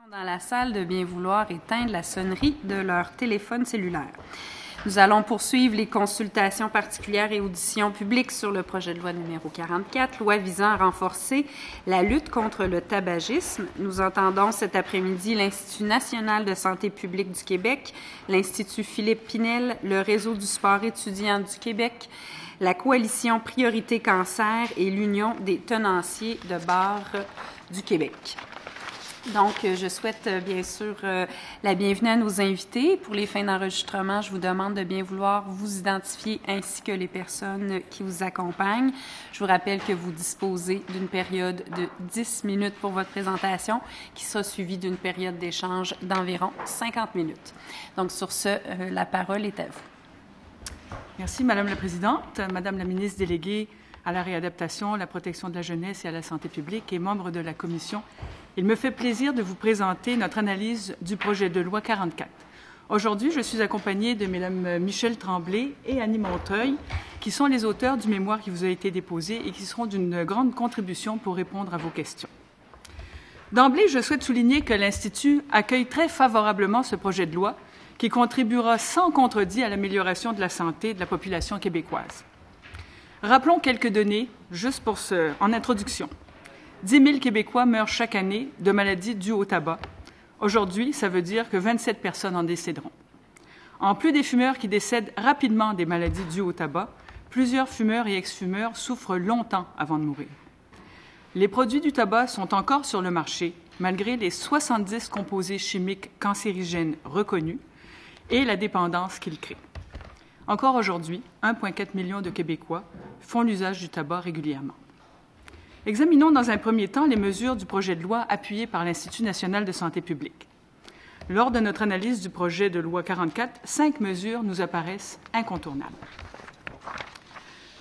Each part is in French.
Dans la salle de bien vouloir éteindre la sonnerie de leur téléphone cellulaire. Nous allons poursuivre les consultations particulières et auditions publiques sur le projet de loi numéro 44, loi visant à renforcer la lutte contre le tabagisme. Nous entendons cet après-midi l'Institut national de santé publique du Québec, l'Institut Philippe Pinel, le Réseau du sport étudiant du Québec, la Coalition Priorité Cancer et l'Union des tenanciers de bars du Québec. Donc, je souhaite bien sûr la bienvenue à nos invités. Pour les fins d'enregistrement, je vous demande de bien vouloir vous identifier ainsi que les personnes qui vous accompagnent. Je vous rappelle que vous disposez d'une période de 10 minutes pour votre présentation qui sera suivie d'une période d'échange d'environ 50 minutes. Donc, sur ce, la parole est à vous. Merci, Madame la Présidente, Madame la ministre déléguée à la réadaptation, la protection de la jeunesse et à la santé publique et membre de la Commission. Il me fait plaisir de vous présenter notre analyse du projet de loi 44. Aujourd'hui, je suis accompagnée de Mme Michèle Tremblay et Annie Montreuil, qui sont les auteurs du mémoire qui vous a été déposé et qui seront d'une grande contribution pour répondre à vos questions. D'emblée, je souhaite souligner que l'Institut accueille très favorablement ce projet de loi qui contribuera sans contredit à l'amélioration de la santé de la population québécoise. Rappelons quelques données, juste en introduction. 10 000 Québécois meurent chaque année de maladies dues au tabac. Aujourd'hui, ça veut dire que 27 personnes en décéderont. En plus des fumeurs qui décèdent rapidement des maladies dues au tabac, plusieurs fumeurs et ex-fumeurs souffrent longtemps avant de mourir. Les produits du tabac sont encore sur le marché, malgré les 70 composés chimiques cancérigènes reconnus et la dépendance qu'ils créent. Encore aujourd'hui, 1,4 million de Québécois font l'usage du tabac régulièrement. Examinons dans un premier temps les mesures du projet de loi appuyé par l'Institut national de santé publique. Lors de notre analyse du projet de loi 44, 5 mesures nous apparaissent incontournables.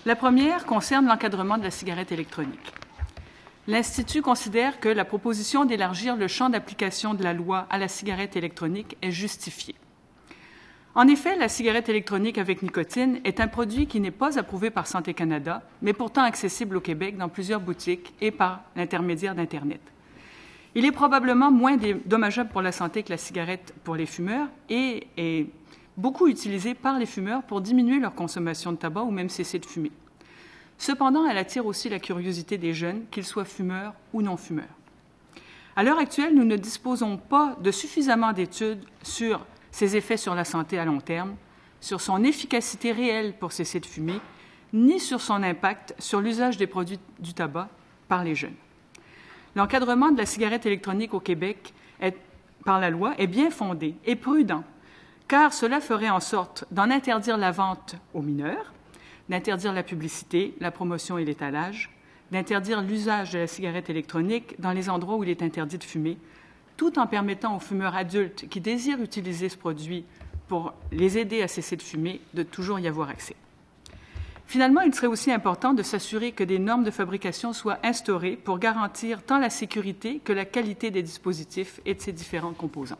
La première concerne l'encadrement de la cigarette électronique. L'Institut considère que la proposition d'élargir le champ d'application de la loi à la cigarette électronique est justifiée. En effet, la cigarette électronique avec nicotine est un produit qui n'est pas approuvé par Santé Canada, mais pourtant accessible au Québec dans plusieurs boutiques et par l'intermédiaire d'Internet. Il est probablement moins dommageable pour la santé que la cigarette pour les fumeurs et est beaucoup utilisé par les fumeurs pour diminuer leur consommation de tabac ou même cesser de fumer. Cependant, elle attire aussi la curiosité des jeunes, qu'ils soient fumeurs ou non fumeurs. À l'heure actuelle, nous ne disposons pas de suffisamment d'études sur ses effets sur la santé à long terme, sur son efficacité réelle pour cesser de fumer, ni sur son impact sur l'usage des produits du tabac par les jeunes. L'encadrement de la cigarette électronique au Québec par la loi est bien fondé et prudent, car cela ferait en sorte d'en interdire la vente aux mineurs, d'interdire la publicité, la promotion et l'étalage, d'interdire l'usage de la cigarette électronique dans les endroits où il est interdit de fumer, tout en permettant aux fumeurs adultes qui désirent utiliser ce produit pour les aider à cesser de fumer, de toujours y avoir accès. Finalement, il serait aussi important de s'assurer que des normes de fabrication soient instaurées pour garantir tant la sécurité que la qualité des dispositifs et de ses différents composants.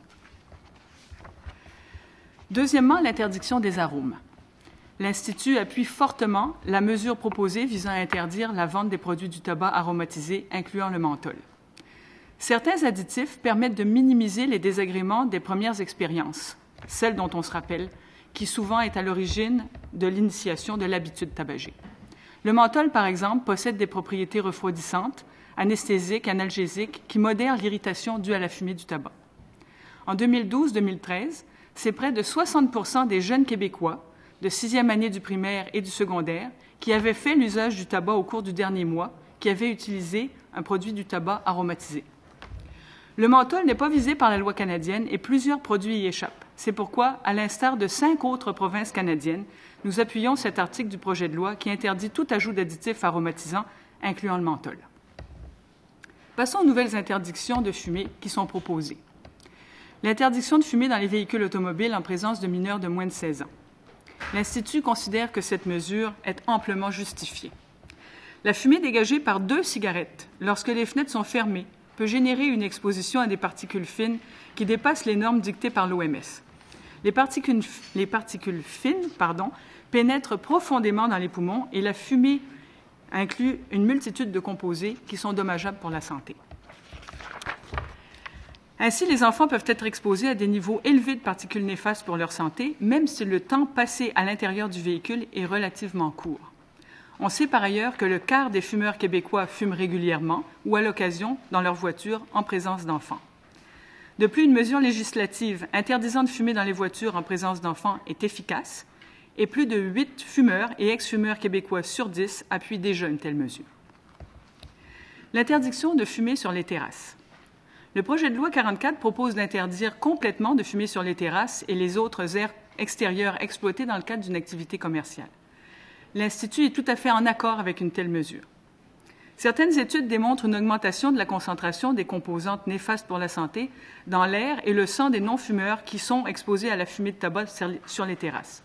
Deuxièmement, l'interdiction des arômes. L'Institut appuie fortement la mesure proposée visant à interdire la vente des produits du tabac aromatisé, incluant le menthol. Certains additifs permettent de minimiser les désagréments des premières expériences, celles dont on se rappelle, qui souvent est à l'origine de l'initiation de l'habitude tabagique. Le menthol, par exemple, possède des propriétés refroidissantes, anesthésiques, analgésiques, qui modèrent l'irritation due à la fumée du tabac. En 2012-2013, c'est près de 60% des jeunes Québécois de 6e année du primaire et du secondaire qui avaient fait l'usage du tabac au cours du dernier mois, qui avaient utilisé un produit du tabac aromatisé. Le menthol n'est pas visé par la loi canadienne et plusieurs produits y échappent. C'est pourquoi, à l'instar de 5 autres provinces canadiennes, nous appuyons cet article du projet de loi qui interdit tout ajout d'additifs aromatisants, incluant le menthol. Passons aux nouvelles interdictions de fumer qui sont proposées. L'interdiction de fumer dans les véhicules automobiles en présence de mineurs de moins de 16 ans. L'Institut considère que cette mesure est amplement justifiée. La fumée dégagée par 2 cigarettes, lorsque les fenêtres sont fermées, peut générer une exposition à des particules fines qui dépassent les normes dictées par l'OMS. Les particules fines pénètrent profondément dans les poumons et la fumée inclut une multitude de composés qui sont dommageables pour la santé. Ainsi, les enfants peuvent être exposés à des niveaux élevés de particules néfastes pour leur santé, même si le temps passé à l'intérieur du véhicule est relativement court. On sait par ailleurs que le quart des fumeurs québécois fument régulièrement ou à l'occasion dans leur voiture en présence d'enfants. De plus, une mesure législative interdisant de fumer dans les voitures en présence d'enfants est efficace et plus de 8 fumeurs et ex-fumeurs québécois sur 10 appuient déjà une telle mesure. L'interdiction de fumer sur les terrasses. Le projet de loi 44 propose d'interdire complètement de fumer sur les terrasses et les autres aires extérieures exploitées dans le cadre d'une activité commerciale. L'Institut est tout à fait en accord avec une telle mesure. Certaines études démontrent une augmentation de la concentration des composantes néfastes pour la santé dans l'air et le sang des non-fumeurs qui sont exposés à la fumée de tabac sur les terrasses.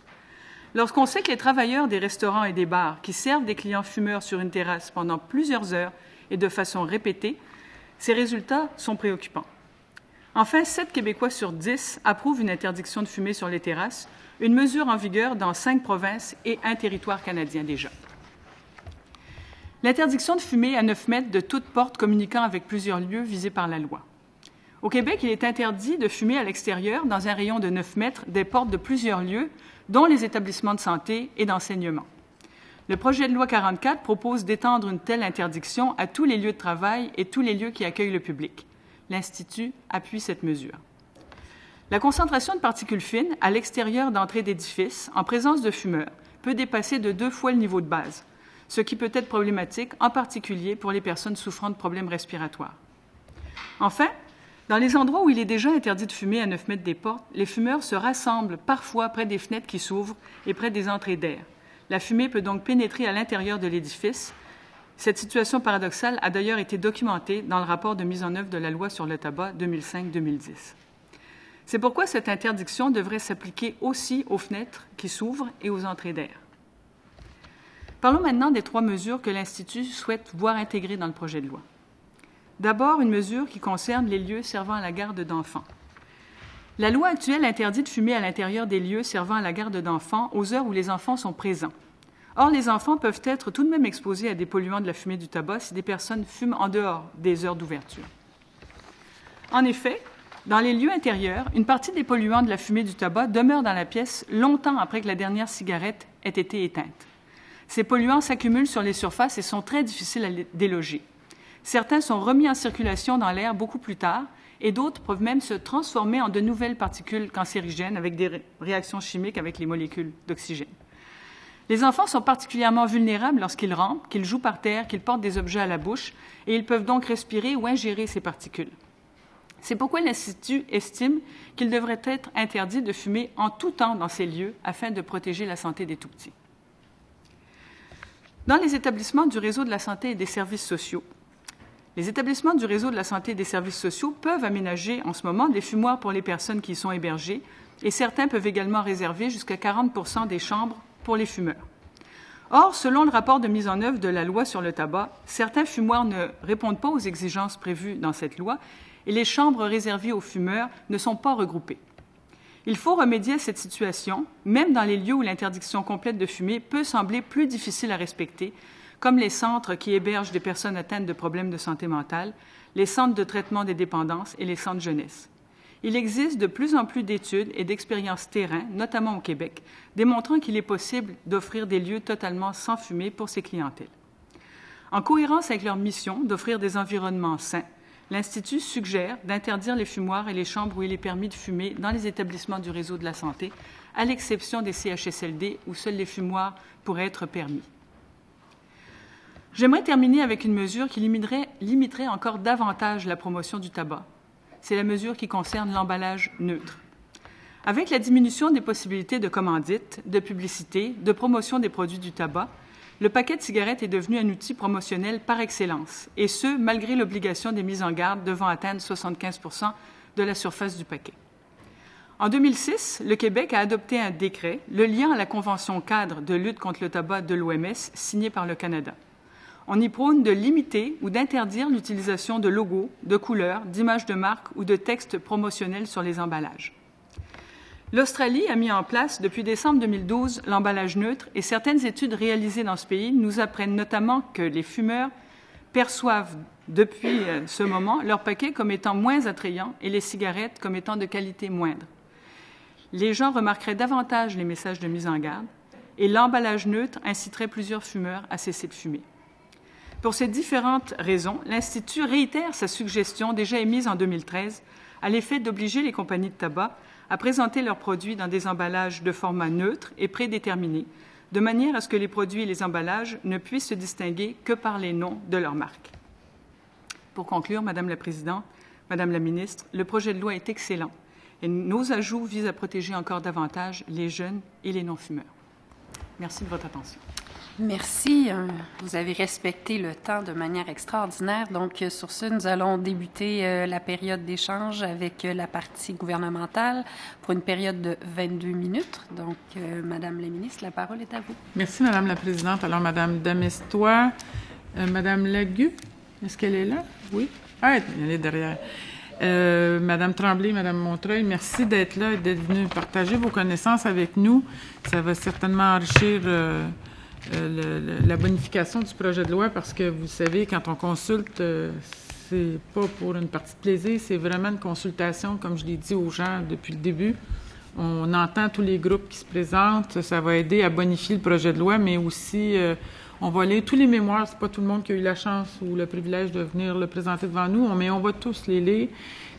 Lorsqu'on sait que les travailleurs des restaurants et des bars qui servent des clients fumeurs sur une terrasse pendant plusieurs heures et de façon répétée, ces résultats sont préoccupants. Enfin, 7 Québécois sur 10 approuvent une interdiction de fumer sur les terrasses, une mesure en vigueur dans 5 provinces et un territoire canadien déjà. L'interdiction de fumer à 9 mètres de toute porte communiquant avec plusieurs lieux visés par la loi. Au Québec, il est interdit de fumer à l'extérieur, dans un rayon de 9 mètres, des portes de plusieurs lieux, dont les établissements de santé et d'enseignement. Le projet de loi 44 propose d'étendre une telle interdiction à tous les lieux de travail et tous les lieux qui accueillent le public. L'Institut appuie cette mesure. La concentration de particules fines à l'extérieur d'entrées d'édifices, en présence de fumeurs, peut dépasser de 2 fois le niveau de base, ce qui peut être problématique, en particulier pour les personnes souffrant de problèmes respiratoires. Enfin, dans les endroits où il est déjà interdit de fumer à 9 mètres des portes, les fumeurs se rassemblent parfois près des fenêtres qui s'ouvrent et près des entrées d'air. La fumée peut donc pénétrer à l'intérieur de l'édifice. Cette situation paradoxale a d'ailleurs été documentée dans le rapport de mise en œuvre de la loi sur le tabac 2005-2010. C'est pourquoi cette interdiction devrait s'appliquer aussi aux fenêtres qui s'ouvrent et aux entrées d'air. Parlons maintenant des 3 mesures que l'Institut souhaite voir intégrées dans le projet de loi. D'abord, une mesure qui concerne les lieux servant à la garde d'enfants. La loi actuelle interdit de fumer à l'intérieur des lieux servant à la garde d'enfants aux heures où les enfants sont présents. Or, les enfants peuvent être tout de même exposés à des polluants de la fumée du tabac si des personnes fument en dehors des heures d'ouverture. En effet, dans les lieux intérieurs, une partie des polluants de la fumée du tabac demeure dans la pièce longtemps après que la dernière cigarette ait été éteinte. Ces polluants s'accumulent sur les surfaces et sont très difficiles à déloger. Certains sont remis en circulation dans l'air beaucoup plus tard et d'autres peuvent même se transformer en de nouvelles particules cancérigènes avec des réactions chimiques avec les molécules d'oxygène. Les enfants sont particulièrement vulnérables lorsqu'ils rampent, qu'ils jouent par terre, qu'ils portent des objets à la bouche et ils peuvent donc respirer ou ingérer ces particules. C'est pourquoi l'Institut estime qu'il devrait être interdit de fumer en tout temps dans ces lieux afin de protéger la santé des tout-petits. Dans les établissements du réseau de la santé et des services sociaux, les établissements du réseau de la santé et des services sociaux peuvent aménager en ce moment des fumoirs pour les personnes qui y sont hébergées et certains peuvent également réserver jusqu'à 40% des chambres pour les fumeurs. Or, selon le rapport de mise en œuvre de la loi sur le tabac, certains fumoirs ne répondent pas aux exigences prévues dans cette loi et les chambres réservées aux fumeurs ne sont pas regroupées. Il faut remédier à cette situation, même dans les lieux où l'interdiction complète de fumer peut sembler plus difficile à respecter, comme les centres qui hébergent des personnes atteintes de problèmes de santé mentale, les centres de traitement des dépendances et les centres jeunesse. Il existe de plus en plus d'études et d'expériences terrain, notamment au Québec, démontrant qu'il est possible d'offrir des lieux totalement sans fumée pour ces clientèles. En cohérence avec leur mission d'offrir des environnements sains, l'Institut suggère d'interdire les fumoirs et les chambres où il est permis de fumer dans les établissements du réseau de la santé, à l'exception des CHSLD où seuls les fumoirs pourraient être permis. J'aimerais terminer avec une mesure qui limiterait encore davantage la promotion du tabac. C'est la mesure qui concerne l'emballage neutre. Avec la diminution des possibilités de commandite, de publicité, de promotion des produits du tabac, le paquet de cigarettes est devenu un outil promotionnel par excellence, et ce, malgré l'obligation des mises en garde devant atteindre 75% de la surface du paquet. En 2006, le Québec a adopté un décret le liant à la Convention cadre de lutte contre le tabac de l'OMS signée par le Canada. On y prône de limiter ou d'interdire l'utilisation de logos, de couleurs, d'images de marque ou de textes promotionnels sur les emballages. L'Australie a mis en place depuis décembre 2012 l'emballage neutre et certaines études réalisées dans ce pays nous apprennent notamment que les fumeurs perçoivent depuis ce moment leur paquet comme étant moins attrayant et les cigarettes comme étant de qualité moindre. Les gens remarqueraient davantage les messages de mise en garde et l'emballage neutre inciterait plusieurs fumeurs à cesser de fumer. Pour ces différentes raisons, l'Institut réitère sa suggestion déjà émise en 2013 à l'effet d'obliger les compagnies de tabac à présenter leurs produits dans des emballages de format neutre et prédéterminés, de manière à ce que les produits et les emballages ne puissent se distinguer que par les noms de leur marque. Pour conclure, Madame la Présidente, Madame la Ministre, le projet de loi est excellent et nos ajouts visent à protéger encore davantage les jeunes et les non-fumeurs. Merci de votre attention. Merci. Vous avez respecté le temps de manière extraordinaire. Donc, sur ce, nous allons débuter la période d'échange avec la partie gouvernementale pour une période de 22 minutes. Donc, Madame la ministre, la parole est à vous. Merci, Madame la Présidente. Alors, Madame Damestois, Madame Lagu, est-ce qu'elle est là? Oui. Ah, elle est derrière. Madame Tremblay, Madame Montreuil, merci d'être là et d'être venue partager vos connaissances avec nous. Ça va certainement enrichir la bonification du projet de loi parce que vous savez, quand on consulte, c'est pas pour une partie de plaisir, c'est vraiment une consultation, comme je l'ai dit aux gens depuis le début. On entend tous les groupes qui se présentent, ça va aider à bonifier le projet de loi, mais aussi on va lire tous les mémoires. C'est pas tout le monde qui a eu la chance ou le privilège de venir le présenter devant nous, mais on va tous les lire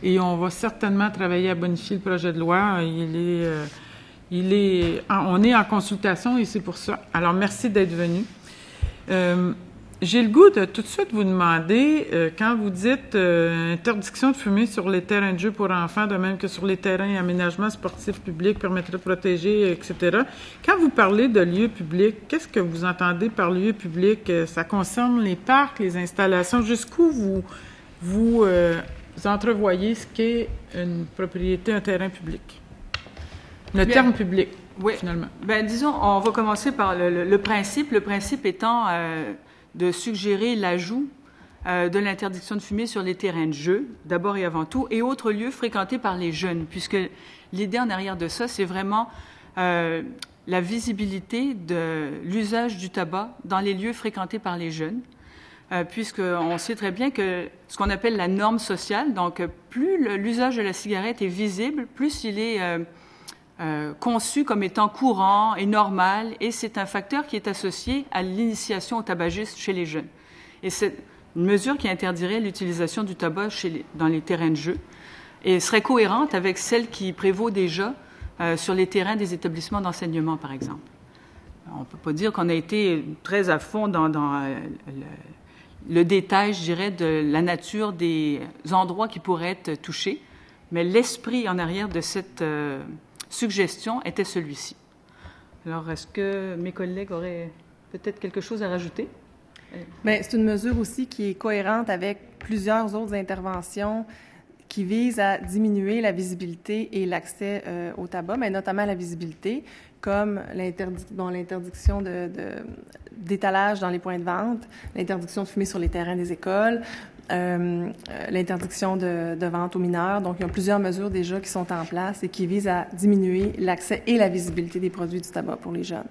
et on va certainement travailler à bonifier le projet de loi. On est en consultation et c'est pour ça. Alors, merci d'être venu. J'ai le goût de tout de suite vous demander, quand vous dites interdiction de fumer sur les terrains de jeu pour enfants, de même que sur les terrains et aménagements sportifs publics permettrait de protéger, etc. Quand vous parlez de lieux publics, qu'est-ce que vous entendez par lieux publics? Ça concerne les parcs, les installations. Jusqu'où vous entrevoyez ce qu'est une propriété, un terrain public? Le terme public, oui. Finalement. Bien, disons, on va commencer par le principe. Le principe étant de suggérer l'ajout de l'interdiction de fumer sur les terrains de jeu, d'abord et avant tout, et autres lieux fréquentés par les jeunes, puisque l'idée en arrière de ça, c'est vraiment la visibilité de l'usage du tabac dans les lieux fréquentés par les jeunes, puisqu'on sait très bien que ce qu'on appelle la norme sociale, donc plus l'usage de la cigarette est visible, plus il est conçu comme étant courant et normal, et c'est un facteur qui est associé à l'initiation au tabagisme chez les jeunes. Et c'est une mesure qui interdirait l'utilisation du tabac dans les terrains de jeu et serait cohérente avec celle qui prévaut déjà sur les terrains des établissements d'enseignement, par exemple. On ne peut pas dire qu'on a été très à fond dans le détail, je dirais, de la nature des endroits qui pourraient être touchés, mais l'esprit en arrière de cette suggestion était celui-ci. Alors, est-ce que mes collègues auraient peut-être quelque chose à rajouter? Bien, c'est une mesure aussi qui est cohérente avec plusieurs autres interventions qui visent à diminuer la visibilité et l'accès au tabac, mais notamment la visibilité, comme l'interdiction d'étalage dans les points de vente, l'interdiction de fumer sur les terrains des écoles, l'interdiction de vente aux mineurs. Donc, il y a plusieurs mesures déjà qui sont en place et qui visent à diminuer l'accès et la visibilité des produits du tabac pour les jeunes.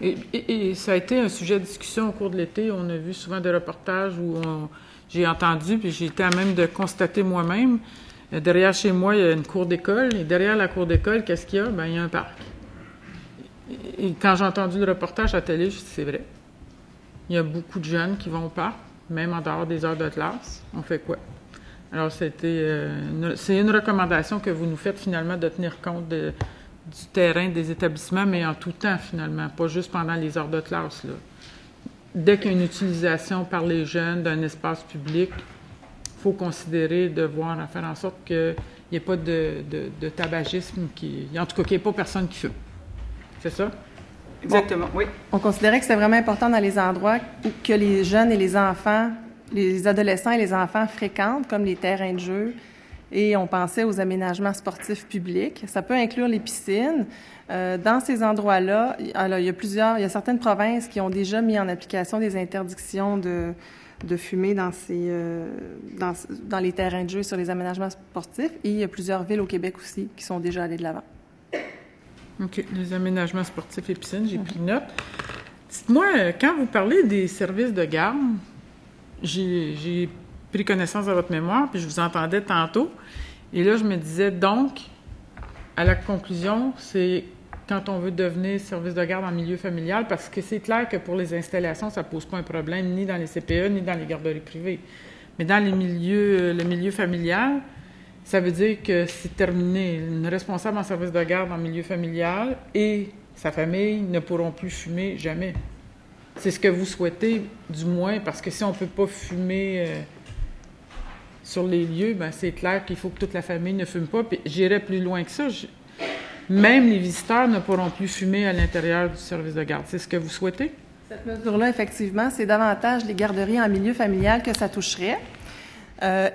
Et ça a été un sujet de discussion au cours de l'été. On a vu souvent des reportages où j'ai entendu, puis j'ai été à même de constater moi-même, derrière chez moi, il y a une cour d'école, et derrière la cour d'école, qu'est-ce qu'il y a? Bien, il y a un parc. Et quand j'ai entendu le reportage à la télé, je me suis dit, c'est vrai. Il y a beaucoup de jeunes qui vont au parc, même en dehors des heures de classe. On fait quoi? Alors, c'est une recommandation que vous nous faites, finalement, de tenir compte du terrain des établissements, mais en tout temps, finalement, pas juste pendant les heures de classe, là. Dès qu'il y a une utilisation par les jeunes d'un espace public, il faut considérer devoir faire en sorte qu'il n'y ait pas de tabagisme, en tout cas, qu'il n'y ait pas personne qui fume. C'est ça? Exactement, oui. On considérait que c'était vraiment important dans les endroits que les jeunes et les enfants, les adolescents et les enfants fréquentent, comme les terrains de jeu, et on pensait aux aménagements sportifs publics. Ça peut inclure les piscines. Dans ces endroits-là, alors, il y a certaines provinces qui ont déjà mis en application des interdictions de fumer dans les terrains de jeu sur les aménagements sportifs, et il y a plusieurs villes au Québec aussi qui sont déjà allées de l'avant. OK. Les aménagements sportifs et piscines, j'ai pris note. Dites-moi, quand vous parlez des services de garde, j'ai pris connaissance de votre mémoire, puis je vous entendais tantôt. Et là, je me disais, donc, à la conclusion, c'est quand on veut devenir service de garde en milieu familial, parce que c'est clair que pour les installations, ça ne pose pas un problème, ni dans les CPE, ni dans les garderies privées. Mais dans le milieu familial, ça veut dire que c'est terminé. Une responsable en service de garde en milieu familial et sa famille ne pourront plus fumer jamais. C'est ce que vous souhaitez, du moins, parce que si on ne peut pas fumer sur les lieux, ben c'est clair qu'il faut que toute la famille ne fume pas. Puis j'irais plus loin que ça. Même les visiteurs ne pourront plus fumer à l'intérieur du service de garde. C'est ce que vous souhaitez? Cette mesure-là, effectivement, c'est davantage les garderies en milieu familial que ça toucherait.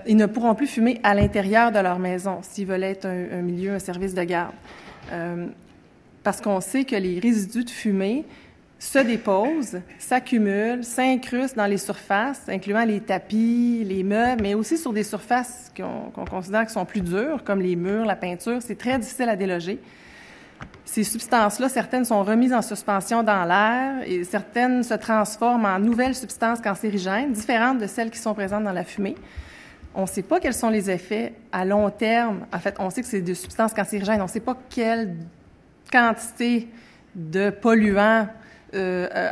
Ils ne pourront plus fumer à l'intérieur de leur maison s'ils veulent être un service de garde. Parce qu'on sait que les résidus de fumée se déposent, s'accumulent, s'incrustent dans les surfaces, incluant les tapis, les meubles, mais aussi sur des surfaces qu'on considère qui sont plus dures, comme les murs, la peinture. C'est très difficile à déloger. Ces substances-là, certaines sont remises en suspension dans l'air et certaines se transforment en nouvelles substances cancérigènes, différentes de celles qui sont présentes dans la fumée. On ne sait pas quels sont les effets à long terme. En fait, on sait que c'est des substances cancérigènes. On ne sait pas quelle quantité de polluants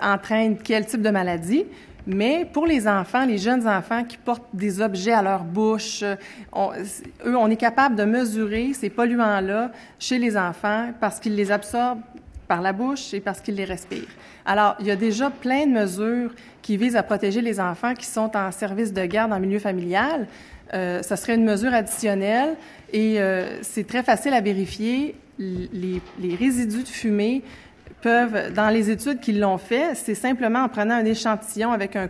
entraîne quel type de maladie. Mais pour les enfants, les jeunes enfants qui portent des objets à leur bouche, on est capable de mesurer ces polluants-là chez les enfants parce qu'ils les absorbent par la bouche et parce qu'ils les respirent. Alors, il y a déjà plein de mesures qui visent à protéger les enfants qui sont en service de garde en milieu familial. Ça serait une mesure additionnelle et c'est très facile à vérifier. Les résidus de fumée peuvent, dans les études qui l'ont fait, c'est simplement en prenant un échantillon avec un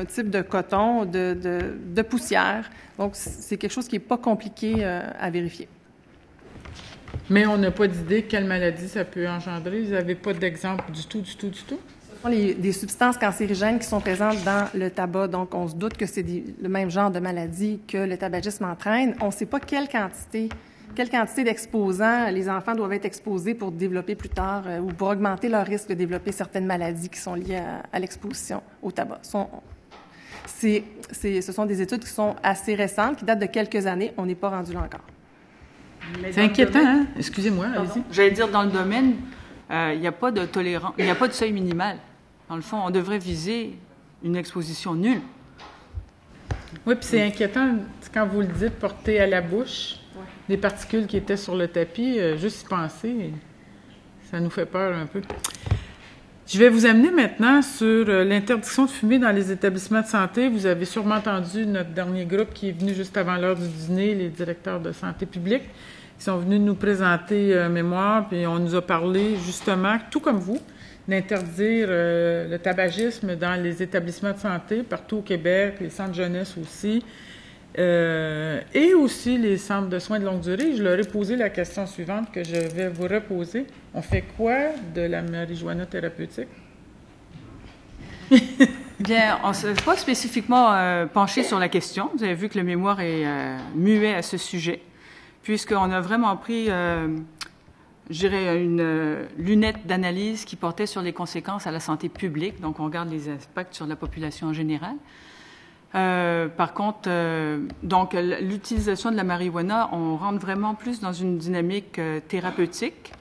type de coton, de poussière. Donc, c'est quelque chose qui n'est pas compliqué à vérifier. Mais on n'a pas d'idée quelle maladie ça peut engendrer? Vous n'avez pas d'exemple du tout? Ce sont des substances cancérigènes qui sont présentes dans le tabac. Donc, on se doute que c'est le même genre de maladie que le tabagisme entraîne. On ne sait pas quelle quantité d'exposants les enfants doivent être exposés pour développer plus tard ou pour augmenter leur risque de développer certaines maladies qui sont liées à l'exposition au tabac. Ce sont des études qui sont assez récentes, qui datent de quelques années. On n'est pas rendu là encore. C'est inquiétant, hein? Excusez-moi, allez-y. J'allais dire, dans le domaine, il n'y a pas de tolérance, il n'y a pas de seuil minimal. Dans le fond, on devrait viser une exposition nulle. Oui, puis c'est inquiétant, quand vous le dites, porter à la bouche des particules qui étaient sur le tapis, juste y penser, ça nous fait peur un peu. Je vais vous amener maintenant sur l'interdiction de fumer dans les établissements de santé. Vous avez sûrement entendu notre dernier groupe qui est venu juste avant l'heure du dîner, les directeurs de santé publique, qui sont venus nous présenter un mémoire, puis on nous a parlé justement, tout comme vous, d'interdire le tabagisme dans les établissements de santé partout au Québec, les centres jeunesse aussi, et aussi les centres de soins de longue durée. Je leur ai posé la question suivante que je vais vous reposer. On fait quoi de la marijuana thérapeutique? Bien, on ne s'est pas spécifiquement penché sur la question. Vous avez vu que le mémoire est muet à ce sujet, puisqu'on a vraiment pris, je dirais, une lunette d'analyse qui portait sur les conséquences à la santé publique. Donc, on regarde les impacts sur la population en général. Par contre, donc l'utilisation de la marijuana, on rentre vraiment plus dans une dynamique thérapeutique.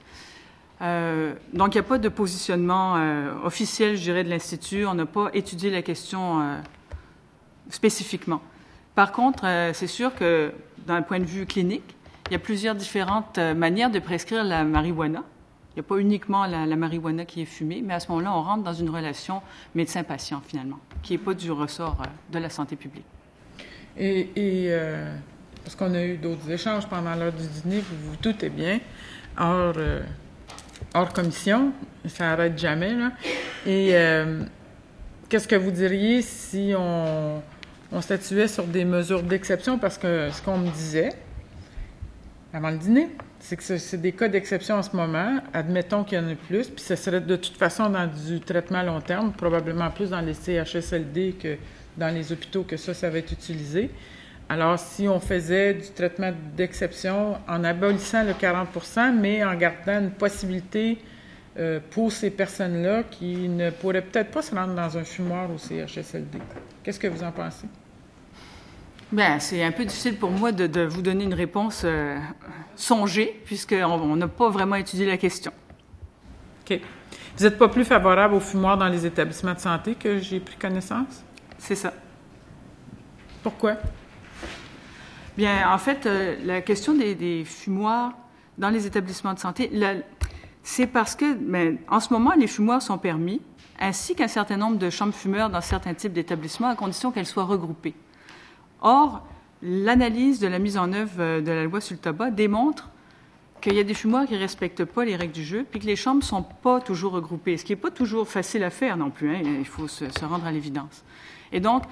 Donc, il n'y a pas de positionnement officiel, je dirais, de l'Institut. On n'a pas étudié la question spécifiquement. Par contre, c'est sûr que, d'un point de vue clinique, il y a plusieurs différentes manières de prescrire la marijuana. Il n'y a pas uniquement la marijuana qui est fumée, mais à ce moment-là, on rentre dans une relation médecin-patient, finalement, qui n'est pas du ressort de la santé publique. Et parce qu'on a eu d'autres échanges pendant l'heure du dîner, vous vous doutez bien, hors commission, ça n'arrête jamais, là. Et qu'est-ce que vous diriez si on statuait sur des mesures d'exception? Parce que ce qu'on me disait avant le dîner, c'est que c'est des cas d'exception en ce moment. Admettons qu'il y en ait plus, puis ce serait de toute façon dans du traitement à long terme, probablement plus dans les CHSLD que dans les hôpitaux que ça va être utilisé. Alors, si on faisait du traitement d'exception en abolissant le 40 %, mais en gardant une possibilité pour ces personnes-là qui ne pourraient peut-être pas se rendre dans un fumoir au CHSLD. Qu'est-ce que vous en pensez? Bien, c'est un peu difficile pour moi de vous donner une réponse songée, puisqu'on n'a pas vraiment étudié la question. OK. Vous n'êtes pas plus favorable au fumoir dans les établissements de santé que j'ai pris connaissance? C'est ça. Pourquoi? Bien, en fait, la question des fumoirs dans les établissements de santé, c'est parce que, en ce moment, les fumoirs sont permis, ainsi qu'un certain nombre de chambres fumeurs dans certains types d'établissements, à condition qu'elles soient regroupées. Or, l'analyse de la mise en œuvre de la loi sur le tabac démontre qu'il y a des fumoirs qui ne respectent pas les règles du jeu, puis que les chambres ne sont pas toujours regroupées, ce qui n'est pas toujours facile à faire non plus, hein, il faut se rendre à l'évidence. Et donc,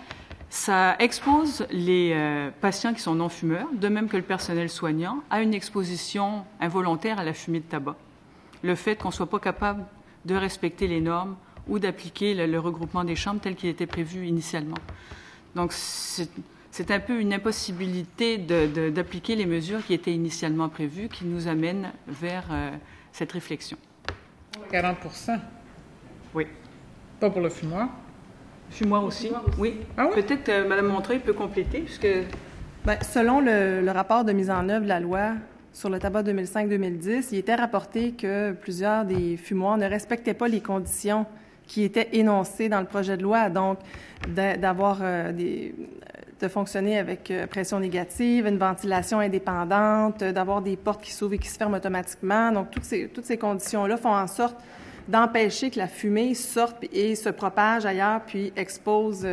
ça expose les patients qui sont non-fumeurs, de même que le personnel soignant, à une exposition involontaire à la fumée de tabac. Le fait qu'on ne soit pas capable de respecter les normes ou d'appliquer le regroupement des chambres tel qu'il était prévu initialement. Donc, c'est un peu une impossibilité d'appliquer les mesures qui étaient initialement prévues qui nous amène vers cette réflexion. 40 %? Oui. Pas pour le fumoir? Fumoir aussi, oui. Ah oui? Peut-être Mme Montreuil peut compléter, puisque... Bien, selon le rapport de mise en œuvre de la loi sur le tabac 2005-2010, il était rapporté que plusieurs des fumoirs ne respectaient pas les conditions qui étaient énoncées dans le projet de loi, donc de fonctionner avec pression négative, une ventilation indépendante, d'avoir des portes qui s'ouvrent et qui se ferment automatiquement. Donc, toutes ces conditions-là font en sorte d'empêcher que la fumée sorte et se propage ailleurs, puis expose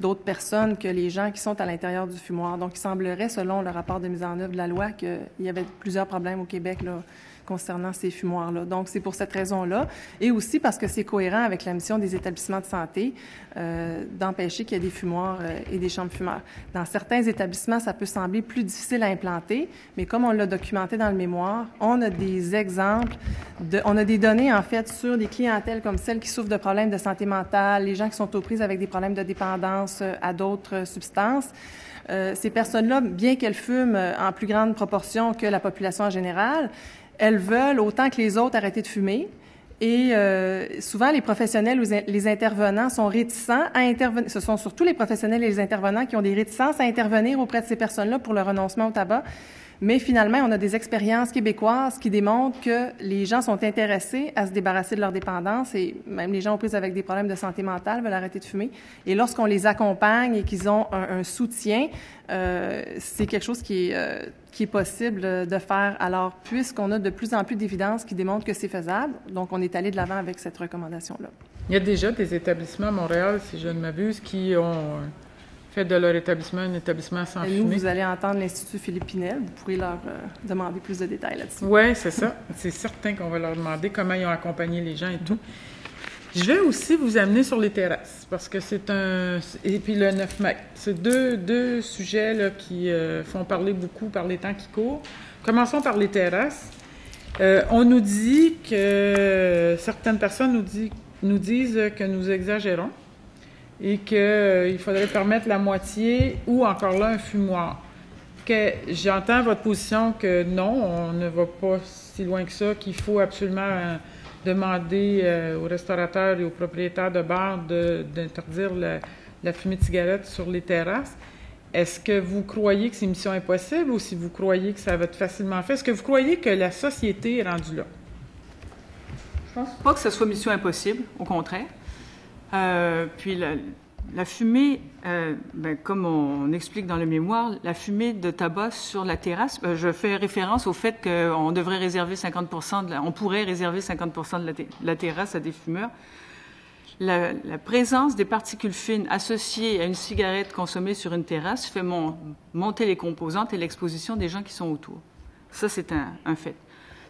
d'autres personnes que les gens qui sont à l'intérieur du fumoir. Donc, il semblerait, selon le rapport de mise en œuvre de la loi, qu'il y avait plusieurs problèmes au Québec là, concernant ces fumoirs-là. Donc, c'est pour cette raison-là, et aussi parce que c'est cohérent avec la mission des établissements de santé d'empêcher qu'il y ait des fumoirs et des chambres fumeurs. Dans certains établissements, ça peut sembler plus difficile à implanter, mais comme on l'a documenté dans le mémoire, on a des exemples, on a des données, en fait, sur des clientèles comme celles qui souffrent de problèmes de santé mentale, les gens qui sont aux prises avec des problèmes de dépendance à d'autres substances. Ces personnes-là, bien qu'elles fument en plus grande proportion que la population en général, elles veulent, autant que les autres, arrêter de fumer. Et souvent, les professionnels ou les intervenants sont réticents à intervenir. Ce sont surtout les professionnels et les intervenants qui ont des réticences à intervenir auprès de ces personnes-là pour le renoncement au tabac. Mais finalement, on a des expériences québécoises qui démontrent que les gens sont intéressés à se débarrasser de leur dépendance et même les gens aux prises avec des problèmes de santé mentale veulent arrêter de fumer. Et lorsqu'on les accompagne et qu'ils ont un soutien, c'est quelque chose qui est possible de faire. Alors, puisqu'on a de plus en plus d'évidences qui démontrent que c'est faisable, donc on est allé de l'avant avec cette recommandation-là. Il y a déjà des établissements à Montréal, si je ne m'abuse, qui ont fait de leur établissement un établissement sans fumée. Nous, vous allez entendre l'Institut Philippe Pinel. Vous pourrez leur demander plus de détails là-dessus. Oui, c'est ça. C'est certain qu'on va leur demander comment ils ont accompagné les gens et tout. Je vais aussi vous amener sur les terrasses, parce que c'est et puis le 9 mai. C'est deux sujets là, qui font parler beaucoup par les temps qui courent. Commençons par les terrasses. On nous dit que certaines personnes nous disent que nous exagérons et qu'il faudrait permettre la moitié ou encore là un fumoir. J'entends votre position que non, on ne va pas si loin que ça, qu'il faut absolument demander aux restaurateurs et aux propriétaires de bars d'interdire la fumée de cigarette sur les terrasses. Est-ce que vous croyez que c'est une mission impossible ou si vous croyez que ça va être facilement fait? Est-ce que vous croyez que la société est rendue là? Je pense pas que ce soit mission impossible, au contraire. Puis la fumée, comme on explique dans le mémoire, la fumée de tabac sur la terrasse, je fais référence au fait qu'on devrait réserver 50%, on pourrait réserver 50% de la terrasse à des fumeurs. La présence des particules fines associées à une cigarette consommée sur une terrasse fait monter les composantes et l'exposition des gens qui sont autour. Ça, c'est un fait.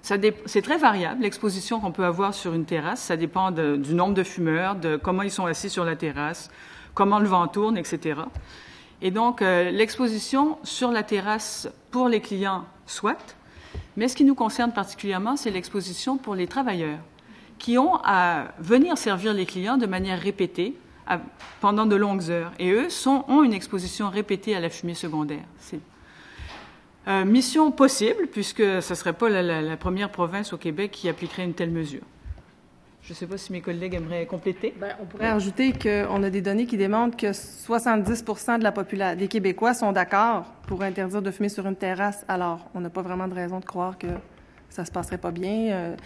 C'est très variable, l'exposition qu'on peut avoir sur une terrasse. Ça dépend du nombre de fumeurs, de comment ils sont assis sur la terrasse, comment le vent tourne, etc. Et donc, l'exposition sur la terrasse pour les clients, soit, mais ce qui nous concerne particulièrement, c'est l'exposition pour les travailleurs qui ont à venir servir les clients de manière répétée pendant de longues heures. Et eux ont une exposition répétée à la fumée secondaire. C'est mission possible, puisque ce ne serait pas la première province au Québec qui appliquerait une telle mesure. Je ne sais pas si mes collègues aimeraient compléter. Bien, on pourrait ajouter qu'on a des données qui démontrent que 70 de la population des Québécois sont d'accord pour interdire de fumer sur une terrasse. Alors, on n'a pas vraiment de raison de croire que ça se passerait pas bien.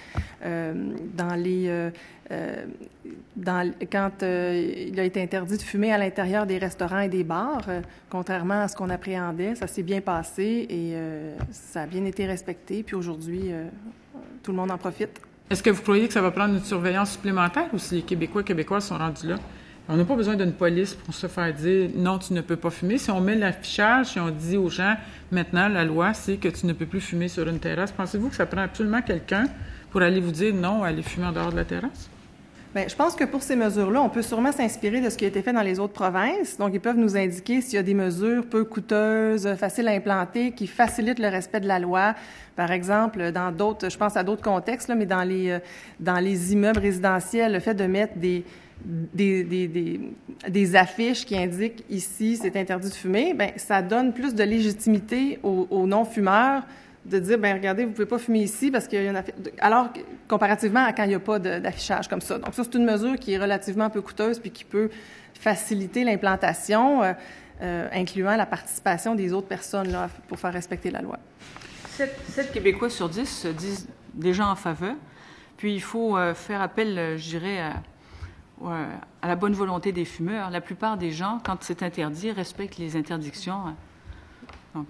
Quand il a été interdit de fumer à l'intérieur des restaurants et des bars, contrairement à ce qu'on appréhendait, ça s'est bien passé et ça a bien été respecté. Puis aujourd'hui, tout le monde en profite. Est-ce que vous croyez que ça va prendre une surveillance supplémentaire ou si les Québécois et Québécoises sont rendus là? On n'a pas besoin d'une police pour se faire dire « non, tu ne peux pas fumer ». Si on met l'affichage, si on dit aux gens « maintenant, la loi, c'est que tu ne peux plus fumer sur une terrasse », pensez-vous que ça prend absolument quelqu'un pour aller vous dire « non, allez fumer en dehors de la terrasse ». Bien, je pense que pour ces mesures-là, on peut sûrement s'inspirer de ce qui a été fait dans les autres provinces. Donc, ils peuvent nous indiquer s'il y a des mesures peu coûteuses, faciles à implanter, qui facilitent le respect de la loi. Par exemple, dans d'autres, je pense à d'autres contextes, là, mais dans les immeubles résidentiels, le fait de mettre des affiches qui indiquent ici c'est interdit de fumer, bien, ça donne plus de légitimité aux non-fumeurs de dire, bien, regardez, vous pouvez pas fumer ici parce qu'il y a une affiche. Alors, comparativement à quand il n'y a pas d'affichage comme ça. Donc, ça, c'est une mesure qui est relativement peu coûteuse puis qui peut faciliter l'implantation, incluant la participation des autres personnes là, pour faire respecter la loi. 7 Québécois sur 10 se disent déjà en faveur. Puis, il faut faire appel, je dirais, à la bonne volonté des fumeurs. La plupart des gens, quand c'est interdit, respectent les interdictions. Donc,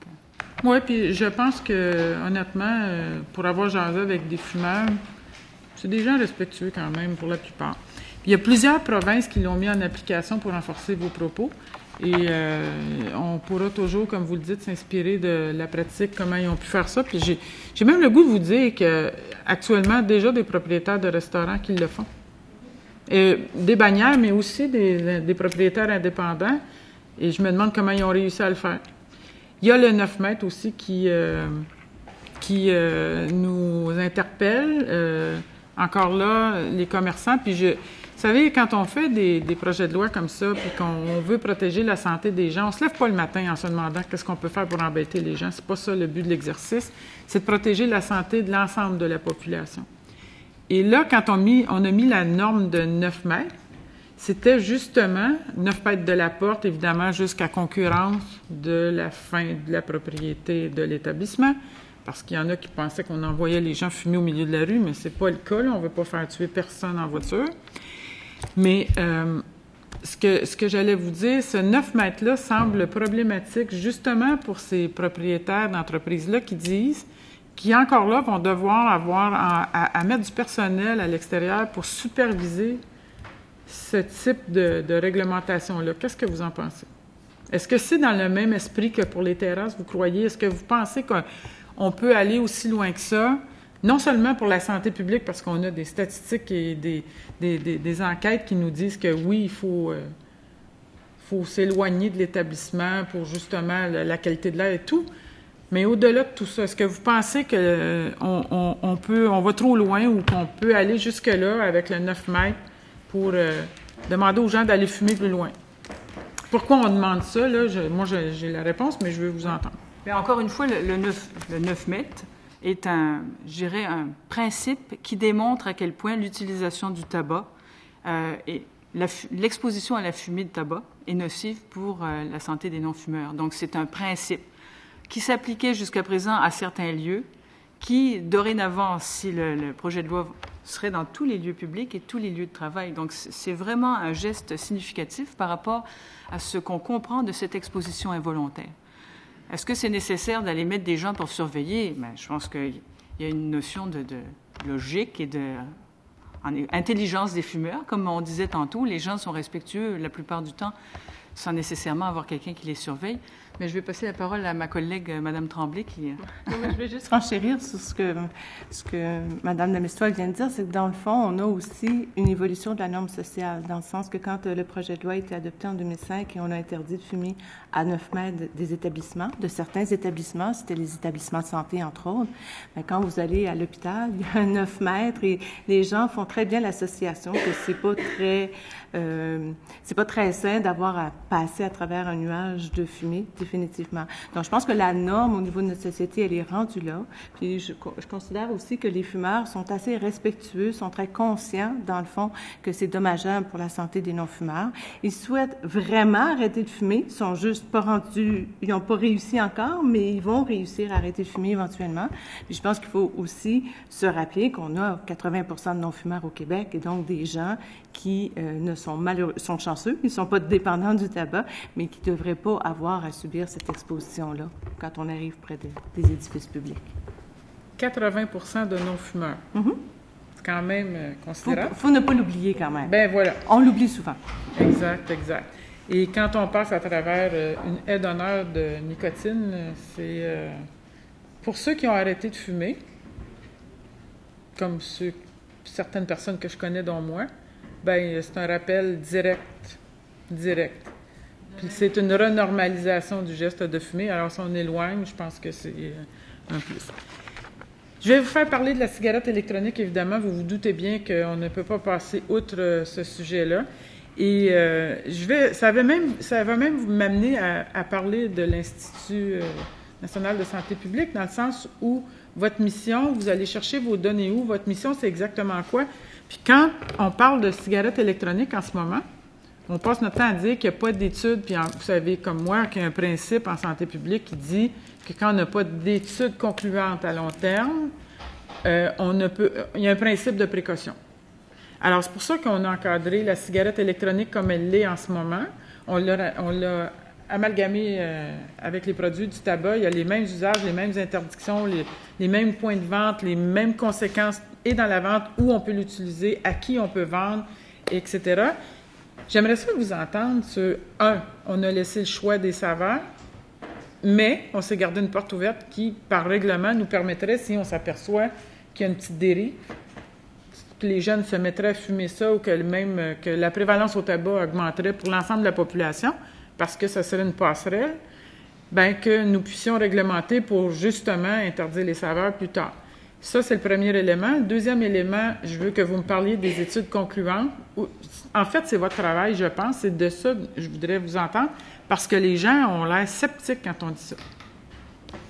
oui, puis je pense que, honnêtement, pour avoir jasé avec des fumeurs, c'est des gens respectueux quand même, pour la plupart. Puis il y a plusieurs provinces qui l'ont mis en application pour renforcer vos propos. Et on pourra toujours, comme vous le dites, s'inspirer de la pratique, comment ils ont pu faire ça. Puis j'ai même le goût de vous dire qu'actuellement, déjà des propriétaires de restaurants qui le font. Des bannières, mais aussi des propriétaires indépendants. Et je me demande comment ils ont réussi à le faire. Il y a le 9 mètres aussi qui nous interpelle. Encore là, les commerçants. Puis vous savez, quand on fait des projets de loi comme ça, puis qu'on veut protéger la santé des gens, on se lève pas le matin en se demandant qu'est-ce qu'on peut faire pour embêter les gens. C'est pas ça le but de l'exercice. C'est de protéger la santé de l'ensemble de la population. Et là, quand on a mis la norme de 9 mètres, c'était justement 9 mètres de la porte, évidemment, jusqu'à concurrence de la fin de la propriété de l'établissement, parce qu'il y en a qui pensaient qu'on envoyait les gens fumer au milieu de la rue, mais c'est pas le cas, là. On ne veut pas faire tuer personne en voiture. Mais ce que j'allais vous dire, ce 9 mètres-là semble problématique justement pour ces propriétaires d'entreprises-là qui encore là vont devoir avoir à mettre du personnel à l'extérieur pour superviser ce type de réglementation-là. Qu'est-ce que vous en pensez? Est-ce que c'est dans le même esprit que pour les terrasses, vous croyez? Est-ce que vous pensez qu'on peut aller aussi loin que ça, non seulement pour la santé publique, parce qu'on a des statistiques et des enquêtes qui nous disent que oui, il faut s'éloigner de l'établissement pour justement la qualité de l'air et tout, mais au-delà de tout ça, est-ce que vous pensez qu'on va trop loin ou qu'on peut aller jusque-là avec le 9 mètres pour demander aux gens d'aller fumer plus loin? Pourquoi on demande ça? Là? Moi, j'ai la réponse, mais je veux vous entendre. Mais encore une fois, le 9 mètres est un principe qui démontre à quel point l'utilisation du tabac et l'exposition à la fumée de tabac est nocive pour la santé des non-fumeurs. Donc, c'est un principe qui s'appliquait jusqu'à présent à certains lieux, qui, dorénavant, si le projet de loi serait dans tous les lieux publics et tous les lieux de travail. Donc, c'est vraiment un geste significatif par rapport à ce qu'on comprend de cette exposition involontaire. Est-ce que c'est nécessaire d'aller mettre des gens pour surveiller? Bien, je pense qu'il y a une notion de logique et d'intelligence des fumeurs. Comme on disait tantôt, les gens sont respectueux la plupart du temps, sans nécessairement avoir quelqu'un qui les surveille. Mais je vais passer la parole à ma collègue, Mme Tremblay, qui... Non, mais je vais juste renchérir sur ce que Mme la ministre vient de dire, c'est que dans le fond, on a aussi une évolution de la norme sociale, dans le sens que quand le projet de loi a été adopté en 2005 et on a interdit de fumer à 9 mètres des établissements, de certains établissements, c'était les établissements de santé, entre autres, mais quand vous allez à l'hôpital, il y a 9 mètres et les gens font très bien l'association que c'est pas très sain d'avoir à passer à travers un nuage de fumée. définitivement. Donc, je pense que la norme au niveau de notre société, elle est rendue là. Puis, je considère aussi que les fumeurs sont assez respectueux, sont très conscients, dans le fond, que c'est dommageable pour la santé des non-fumeurs. Ils souhaitent vraiment arrêter de fumer, ils sont juste pas rendus, ils n'ont pas réussi encore, mais ils vont réussir à arrêter de fumer éventuellement. Puis, je pense qu'il faut aussi se rappeler qu'on a 80% de non-fumeurs au Québec, et donc des gens qui sont chanceux, qui ne sont pas dépendants du tabac, mais qui ne devraient pas avoir à subir cette exposition-là quand on arrive près des édifices publics. 80% de non-fumeurs. C'est quand même considérable. Il faut ne pas l'oublier quand même. Ben voilà. On l'oublie souvent. Exact. Et quand on passe à travers une aide d'honneur de nicotine, c'est pour ceux qui ont arrêté de fumer, comme certaines personnes que je connais dont moi, ben c'est un rappel direct. Puis c'est une renormalisation du geste de fumer. Alors si on éloigne, je pense que c'est un plus. Je vais vous faire parler de la cigarette électronique, évidemment. Vous vous doutez bien qu'on ne peut pas passer outre ce sujet-là. Et ça va même m'amener à parler de l'Institut national de santé publique, dans le sens où votre mission, vous allez chercher vos données où? Votre mission, c'est exactement quoi? Puis quand on parle de cigarette électronique en ce moment, on passe notre temps à dire qu'il n'y a pas d'études, puis vous savez comme moi qu'il y a un principe en santé publique qui dit que quand on n'a pas d'études concluantes à long terme, il y a un principe de précaution. Alors, c'est pour ça qu'on a encadré la cigarette électronique comme elle l'est en ce moment. On l'a amalgamé avec les produits du tabac. Il y a les mêmes usages, les mêmes interdictions, les mêmes points de vente, les mêmes conséquences et dans la vente, où on peut l'utiliser, à qui on peut vendre, etc. J'aimerais ça vous entendre sur, on a laissé le choix des saveurs, mais on s'est gardé une porte ouverte qui, par règlement, nous permettrait, si on s'aperçoit qu'il y a une petite dérive, que les jeunes se mettraient à fumer ça ou que la prévalence au tabac augmenterait pour l'ensemble de la population, parce que ça serait une passerelle, bien que nous puissions réglementer pour justement interdire les saveurs plus tard. Ça, c'est le premier élément. Le deuxième élément, je veux que vous me parliez des études concluantes. En fait, c'est votre travail, je pense. C'est de ça que je voudrais vous entendre, parce que les gens ont l'air sceptiques quand on dit ça.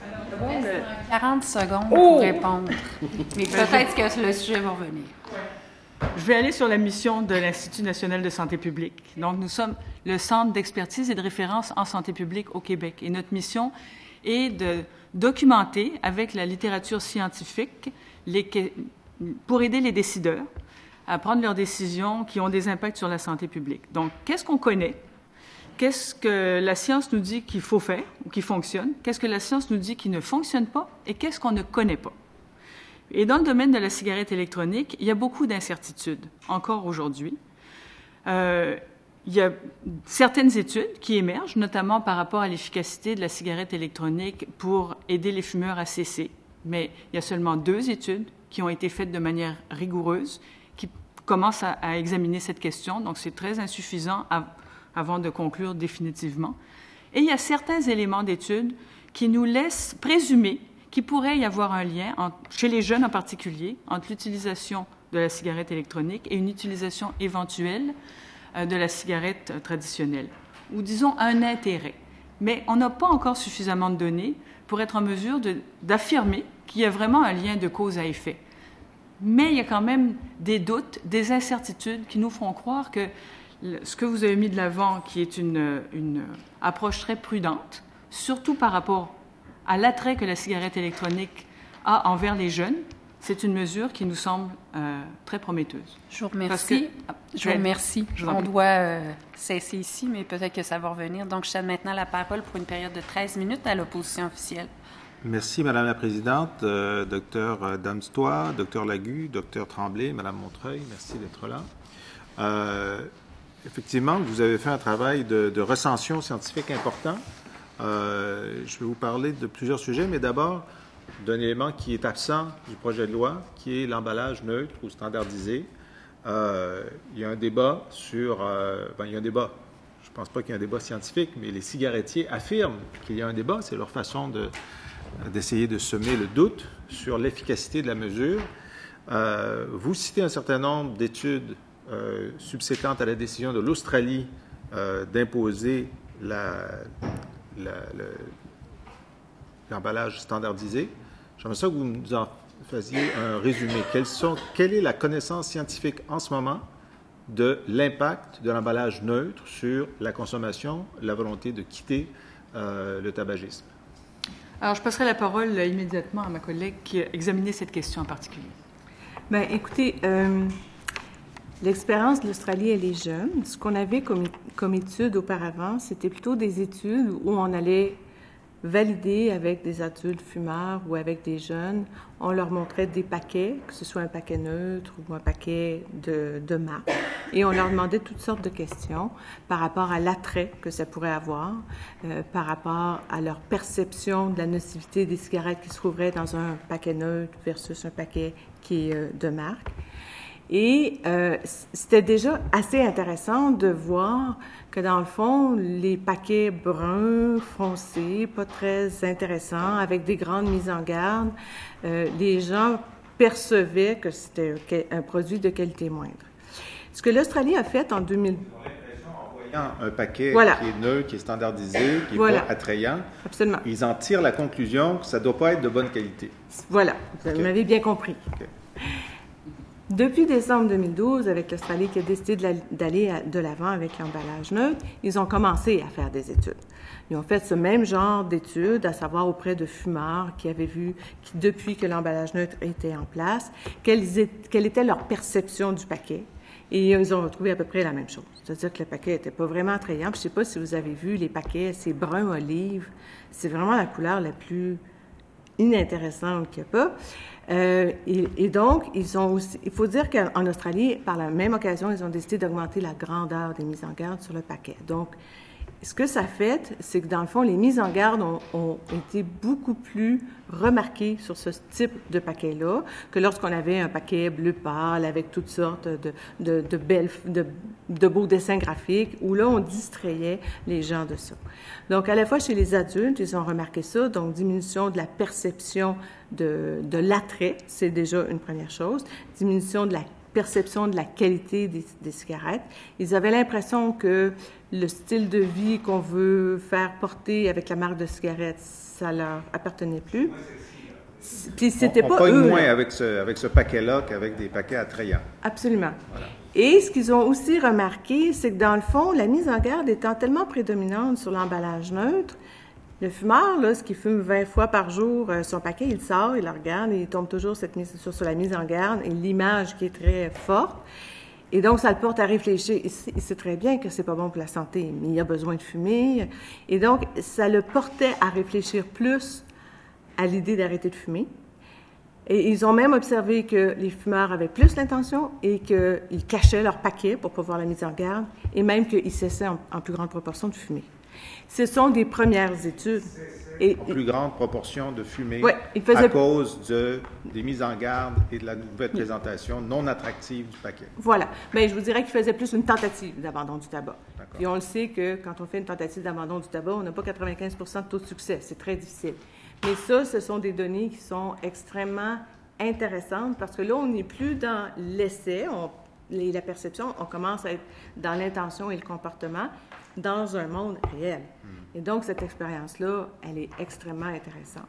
Alors, il reste 40 secondes pour répondre. Mais peut-être que le sujet va revenir. Je vais aller sur la mission de l'Institut national de santé publique. Donc, nous sommes le centre d'expertise et de référence en santé publique au Québec. Et notre mission est de documenter avec la littérature scientifique pour aider les décideurs à prendre leurs décisions qui ont des impacts sur la santé publique. Donc, qu'est-ce qu'on connaît? Qu'est-ce que la science nous dit qu'il faut faire ou qui fonctionne? Qu'est-ce que la science nous dit qui ne fonctionne pas? Et qu'est-ce qu'on ne connaît pas? Et dans le domaine de la cigarette électronique, il y a beaucoup d'incertitudes, encore aujourd'hui. Il y a certaines études qui émergent, notamment par rapport à l'efficacité de la cigarette électronique pour aider les fumeurs à cesser. Mais il y a seulement 2 études qui ont été faites de manière rigoureuse, qui commencent à examiner cette question. Donc, c'est très insuffisant avant de conclure définitivement. Et il y a certains éléments d'études qui nous laissent présumer qu'il pourrait y avoir un lien, chez les jeunes en particulier, entre l'utilisation de la cigarette électronique et une utilisation éventuelle de la cigarette traditionnelle, ou disons un intérêt. Mais on n'a pas encore suffisamment de données pour être en mesure d'affirmer qu'il y a vraiment un lien de cause à effet. Mais il y a quand même des doutes, des incertitudes qui nous font croire que ce que vous avez mis de l'avant, qui est une approche très prudente, surtout par rapport à l'attrait que la cigarette électronique a envers les jeunes, c'est une mesure qui nous semble très prometteuse. Je vous remercie. Je vous remercie. On doit cesser ici, mais peut-être que ça va revenir. Donc, je cède maintenant la parole pour une période de 13 minutes à l'opposition officielle. Merci, Madame la Présidente, Dr Damstois, Dr Lagu, Dr Tremblay, Madame Montreuil, merci d'être là. Effectivement, vous avez fait un travail de recension scientifique important. Je vais vous parler de plusieurs sujets, mais d'abord d'un élément qui est absent du projet de loi, qui est l'emballage neutre ou standardisé. Il y a un débat sur... il y a un débat. Je ne pense pas qu'il y ait un débat scientifique, mais les cigarettiers affirment qu'il y a un débat. C'est leur façon d'essayer de semer le doute sur l'efficacité de la mesure. Vous citez un certain nombre d'études subséquentes à la décision de l'Australie d'imposer l'emballage standardisé. J'aimerais ça que vous nous en fassiez un résumé. Quelle est la connaissance scientifique en ce moment de l'impact de l'emballage neutre sur la consommation, la volonté de quitter le tabagisme? Alors, je passerai la parole immédiatement à ma collègue qui a examiné cette question en particulier. Bien, écoutez, l'expérience de l'Australie, elle est jeune. Ce qu'on avait comme étude auparavant, c'était plutôt des études où on allait valider avec des adultes fumeurs ou avec des jeunes. On leur montrait des paquets, que ce soit un paquet neutre ou un paquet de marque, et on leur demandait toutes sortes de questions par rapport à l'attrait que ça pourrait avoir, par rapport à leur perception de la nocivité des cigarettes qui se trouveraient dans un paquet neutre versus un paquet qui est de marque. Et c'était déjà assez intéressant de voir que, dans le fond, les paquets bruns, foncés, pas très intéressants, avec des grandes mises en garde, les gens percevaient que c'était un produit de qualité moindre. Ce que l'Australie a fait en 2000... En voyant un paquet voilà. qui est neutre, qui est standardisé, qui est voilà. pas attrayant, absolument. Ils en tirent la conclusion que ça ne doit pas être de bonne qualité. Voilà, vous m'avez bien compris. Okay. Depuis décembre 2012, avec l'Australie qui a décidé d'aller de l'avant avec l'emballage neutre, ils ont commencé à faire des études. Ils ont fait ce même genre d'études, à savoir auprès de fumeurs qui avaient vu, depuis que l'emballage neutre était en place, quelle était leur perception du paquet. Et ils ont retrouvé à peu près la même chose. C'est-à-dire que le paquet n'était pas vraiment attrayant. Puis je ne sais pas si vous avez vu les paquets, c'est brun olive. C'est vraiment la couleur la plus inintéressante qu'il n'y a pas. Et donc, ils ont aussi, il faut dire qu'en Australie, par la même occasion, ils ont décidé d'augmenter la grandeur des mises en garde sur le paquet. Donc, ce que ça fait, c'est que dans le fond, les mises en garde ont été beaucoup plus remarquées sur ce type de paquet-là que lorsqu'on avait un paquet bleu pâle avec toutes sortes de beaux dessins graphiques où là, on distrayait les gens de ça. Donc, à la fois chez les adultes, ils ont remarqué ça, donc diminution de la perception de l'attrait, c'est déjà une première chose, diminution de la perception de la qualité des cigarettes. Ils avaient l'impression que le style de vie qu'on veut faire porter avec la marque de cigarettes, ça leur appartenait plus. Puis c'était on pas pogne eux. moins avec ce paquet-là qu'avec des paquets attrayants. Absolument. Voilà. Et ce qu'ils ont aussi remarqué, c'est que dans le fond, la mise en garde étant tellement prédominante sur l'emballage neutre, le fumeur, là, ce qui fume 20 fois par jour son paquet, il sort, il le regarde et il tombe toujours sur la mise en garde et l'image qui est très forte. Et donc, ça le porte à réfléchir. Il sait très bien que c'est pas bon pour la santé, mais il a besoin de fumer. Et donc, ça le portait à réfléchir plus à l'idée d'arrêter de fumer. Et ils ont même observé que les fumeurs avaient plus l'intention et qu'ils cachaient leur paquet pour pouvoir la mise en garde et même qu'ils cessaient en plus grande proportion de fumer. Ce sont des premières études. Et, en plus grande proportion de fumée ouais, à cause des mises en garde et de la nouvelle présentation non attractive du paquet. Voilà. Bien, je vous dirais qu'ils faisaient plus une tentative d'abandon du tabac. Puis on le sait que quand on fait une tentative d'abandon du tabac, on n'a pas 95 % de taux de succès. C'est très difficile. Mais ça, ce sont des données qui sont extrêmement intéressantes parce que là, on n'est plus dans l'essai, la perception, on commence à être dans l'intention et le comportement dans un monde réel. Et donc, cette expérience-là, elle est extrêmement intéressante.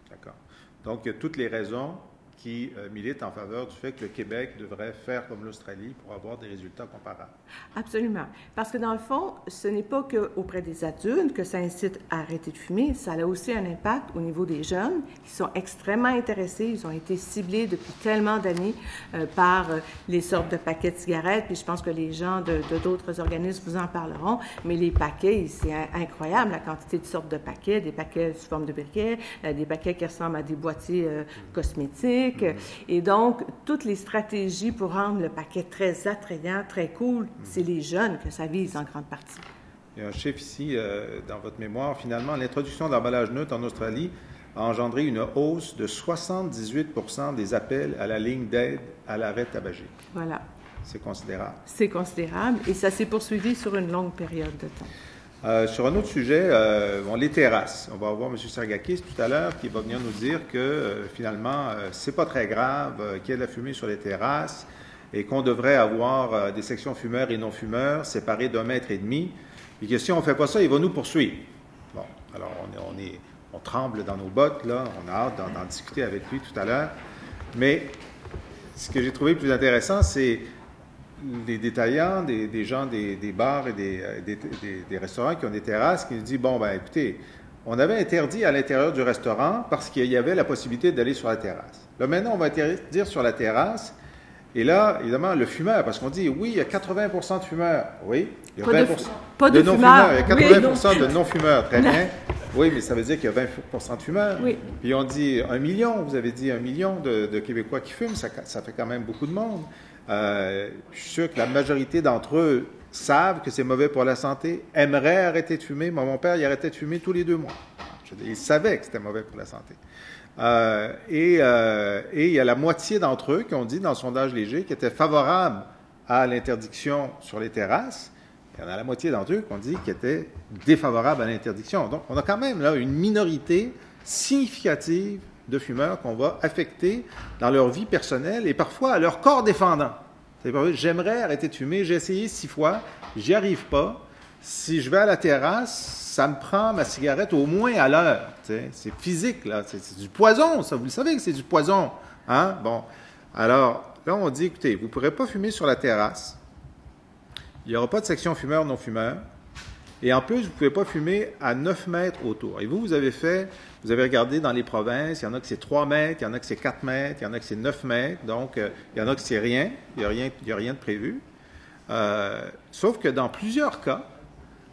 D'accord. Donc, il y a toutes les raisons qui militent en faveur du fait que le Québec devrait faire comme l'Australie pour avoir des résultats comparables. Absolument. Parce que dans le fond, ce n'est pas qu'auprès des adultes que ça incite à arrêter de fumer, ça a aussi un impact au niveau des jeunes qui sont extrêmement intéressés. Ils ont été ciblés depuis tellement d'années par les sortes de paquets de cigarettes, puis je pense que les gens d'autres organismes vous en parleront, mais les paquets, c'est incroyable la quantité de sortes de paquets, des paquets sous forme de briquets, des paquets qui ressemblent à des boîtiers cosmétiques. Et donc, toutes les stratégies pour rendre le paquet très attrayant, très cool, c'est les jeunes que ça vise en grande partie. Il y a un chiffre ici dans votre mémoire. Finalement, l'introduction de l'emballage neutre en Australie a engendré une hausse de 78 % des appels à la ligne d'aide à l'arrêt tabagique. Voilà. C'est considérable. C'est considérable et ça s'est poursuivi sur une longue période de temps. Sur un autre sujet, les terrasses. On va avoir M. Sargakis tout à l'heure qui va venir nous dire que finalement, c'est pas très grave qu'il y ait de la fumée sur les terrasses et qu'on devrait avoir des sections fumeurs et non-fumeurs séparées d'1,5 mètre et que si on ne fait pas ça, il va nous poursuivre. Bon. Alors, on tremble dans nos bottes, là. On a hâte d'en discuter avec lui tout à l'heure. Mais ce que j'ai trouvé le plus intéressant, c'est les détaillants, des gens des bars et des restaurants qui ont des terrasses qui nous disent, bon, ben écoutez, on avait interdit à l'intérieur du restaurant parce qu'il y avait la possibilité d'aller sur la terrasse. Là, maintenant, on va interdire sur la terrasse. Et là, évidemment, le fumeur, parce qu'on dit, oui, il y a 80% de fumeurs. Oui, il y a 20% de non-fumeurs. Il y a 80% de non-fumeurs. Très bien. Oui, mais ça veut dire qu'il y a 20% de fumeurs. Oui. Puis on dit 1 million. Vous avez dit 1 million de Québécois qui fument. Ça fait quand même beaucoup de monde. Je suis sûr que la majorité d'entre eux savent que c'est mauvais pour la santé, aimeraient arrêter de fumer. Moi, mon père, il arrêtait de fumer tous les 2 mois. Il savait que c'était mauvais pour la santé. Et il y a la moitié d'entre eux qui ont dit dans le sondage léger qu'ils étaient favorables à l'interdiction sur les terrasses. Il y en a la moitié d'entre eux qui ont dit qu'ils étaient défavorables à l'interdiction. Donc, on a quand même là une minorité significative de fumeurs qu'on va affecter dans leur vie personnelle et parfois à leur corps défendant. J'aimerais arrêter de fumer, j'ai essayé 6 fois, j'y arrive pas. Si je vais à la terrasse, ça me prend ma cigarette au moins à l'heure. C'est physique, là. C'est du poison, ça. Vous le savez que c'est du poison. Hein? Bon. Alors, là, on dit, écoutez, vous ne pourrez pas fumer sur la terrasse. Il n'y aura pas de section fumeurs, non-fumeurs. Et en plus, vous ne pouvez pas fumer à 9 mètres autour. Et vous avez regardé dans les provinces, il y en a que c'est 3 mètres, il y en a que c'est 4 mètres, il y en a que c'est 9 mètres. Donc, il y en a que c'est rien. Il n'y a rien de prévu. Sauf que dans plusieurs cas,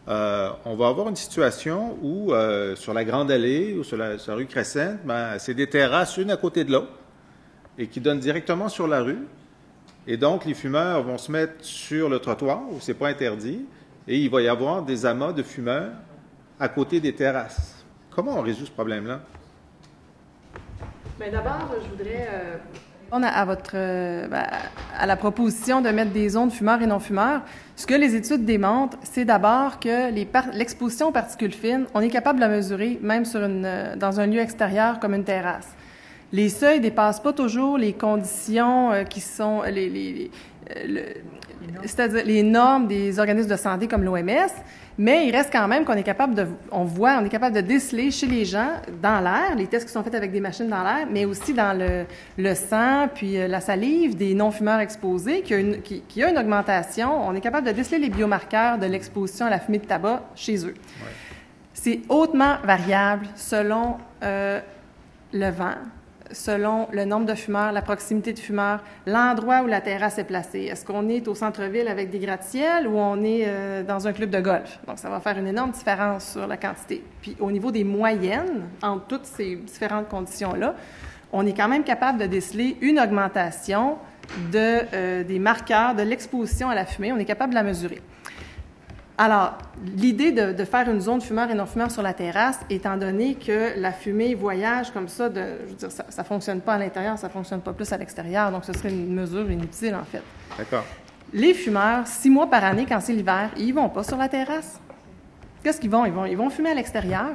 on va avoir une situation où, sur la Grande Allée ou sur la rue Crescent, c'est des terrasses une à côté de l'autre et qui donnent directement sur la rue. Et donc, les fumeurs vont se mettre sur le trottoir où c'est pas interdit et il va y avoir des amas de fumeurs à côté des terrasses. Comment on résout ce problème-là? Bien, d'abord, je voudrais à la proposition de mettre des zones fumeurs et non-fumeurs. Ce que les études démontrent, c'est d'abord que l'exposition aux particules fines, on est capable de la mesurer même dans un lieu extérieur comme une terrasse. Les seuils dépassent pas toujours les conditions qui sont c'est-à-dire les normes des organismes de santé comme l'OMS, mais il reste quand même qu'on est capable de déceler chez les gens dans l'air, les tests qui sont faits avec des machines dans l'air, mais aussi dans le sang puis la salive des non-fumeurs exposés, qui a une augmentation. On est capable de déceler les biomarqueurs de l'exposition à la fumée de tabac chez eux. Ouais. C'est hautement variable selon le vent, selon le nombre de fumeurs, la proximité de fumeurs, l'endroit où la terrasse est placée. Est-ce qu'on est au centre-ville avec des gratte-ciels ou on est dans un club de golf? Donc, ça va faire une énorme différence sur la quantité. Puis, au niveau des moyennes, entre toutes ces différentes conditions-là, on est quand même capable de déceler une augmentation des marqueurs de l'exposition à la fumée. On est capable de la mesurer. Alors, l'idée de faire une zone fumeur et non-fumeur sur la terrasse, étant donné que la fumée voyage comme ça, je veux dire, ça ne fonctionne pas à l'intérieur, ça ne fonctionne pas plus à l'extérieur, donc ce serait une mesure inutile, en fait. D'accord. Les fumeurs, 6 mois par année, quand c'est l'hiver, ils ne vont pas sur la terrasse. Qu'est-ce qu'ils vont? Ils vont fumer à l'extérieur.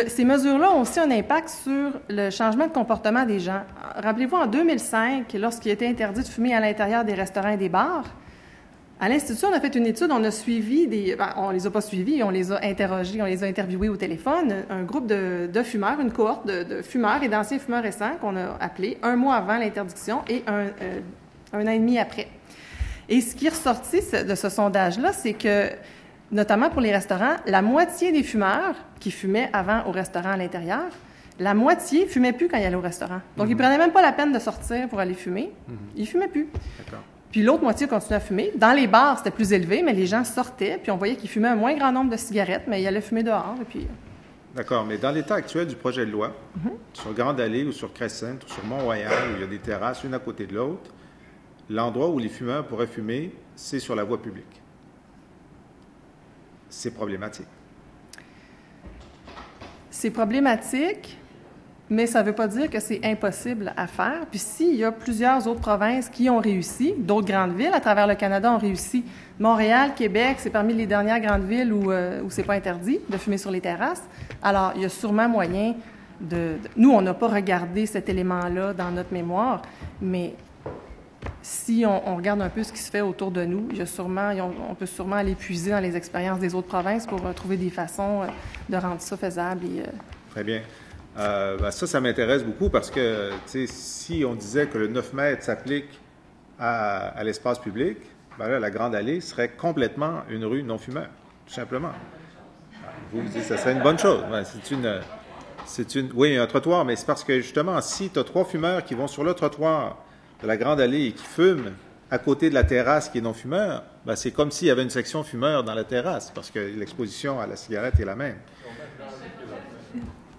Ces mesures-là ont aussi un impact sur le changement de comportement des gens. Rappelez-vous, en 2005, lorsqu'il était interdit de fumer à l'intérieur des restaurants et des bars, à l'Institut, on a fait une étude, on a suivi on les a pas suivis, on les a interrogés, on les a interviewés au téléphone, un groupe de fumeurs, une cohorte de fumeurs et d'anciens fumeurs récents qu'on a appelés 1 mois avant l'interdiction et un an et demi après. Et ce qui est ressorti de ce sondage-là, c'est que, notamment pour les restaurants, la moitié des fumeurs qui fumaient avant au restaurant à l'intérieur, la moitié ne fumaient plus quand ils allaient au restaurant. Donc, ils ne prenaient même pas la peine de sortir pour aller fumer. Ils ne fumaient plus. D'accord. Puis l'autre moitié continuait à fumer. Dans les bars, c'était plus élevé, mais les gens sortaient, puis on voyait qu'ils fumaient un moins grand nombre de cigarettes, mais ils allaient fumer dehors. Et puis... D'accord, mais dans l'état actuel du projet de loi, sur Grande Allée ou sur Crescent ou sur Mont-Royal, où il y a des terrasses une à côté de l'autre, l'endroit où les fumeurs pourraient fumer, c'est sur la voie publique. C'est problématique. C'est problématique, mais ça ne veut pas dire que c'est impossible à faire. Puis s'il y a plusieurs autres provinces qui ont réussi, d'autres grandes villes à travers le Canada ont réussi. Montréal, Québec, c'est parmi les dernières grandes villes où c'est pas interdit de fumer sur les terrasses. Alors, il y a sûrement moyen Nous, on n'a pas regardé cet élément-là dans notre mémoire, mais si on regarde un peu ce qui se fait autour de nous, on peut sûrement aller puiser dans les expériences des autres provinces pour trouver des façons de rendre ça faisable. Très bien. Ça m'intéresse beaucoup parce que si on disait que le 9 mètres s'applique à l'espace public, ben là, la Grande Allée serait complètement une rue non-fumeur, tout simplement. Vous dites que ça serait une bonne chose. Oui, un trottoir, mais c'est parce que justement, si tu as 3 fumeurs qui vont sur le trottoir de la Grande Allée et qui fument à côté de la terrasse qui est non-fumeur, ben c'est comme s'il y avait une section fumeur dans la terrasse parce que l'exposition à la cigarette est la même.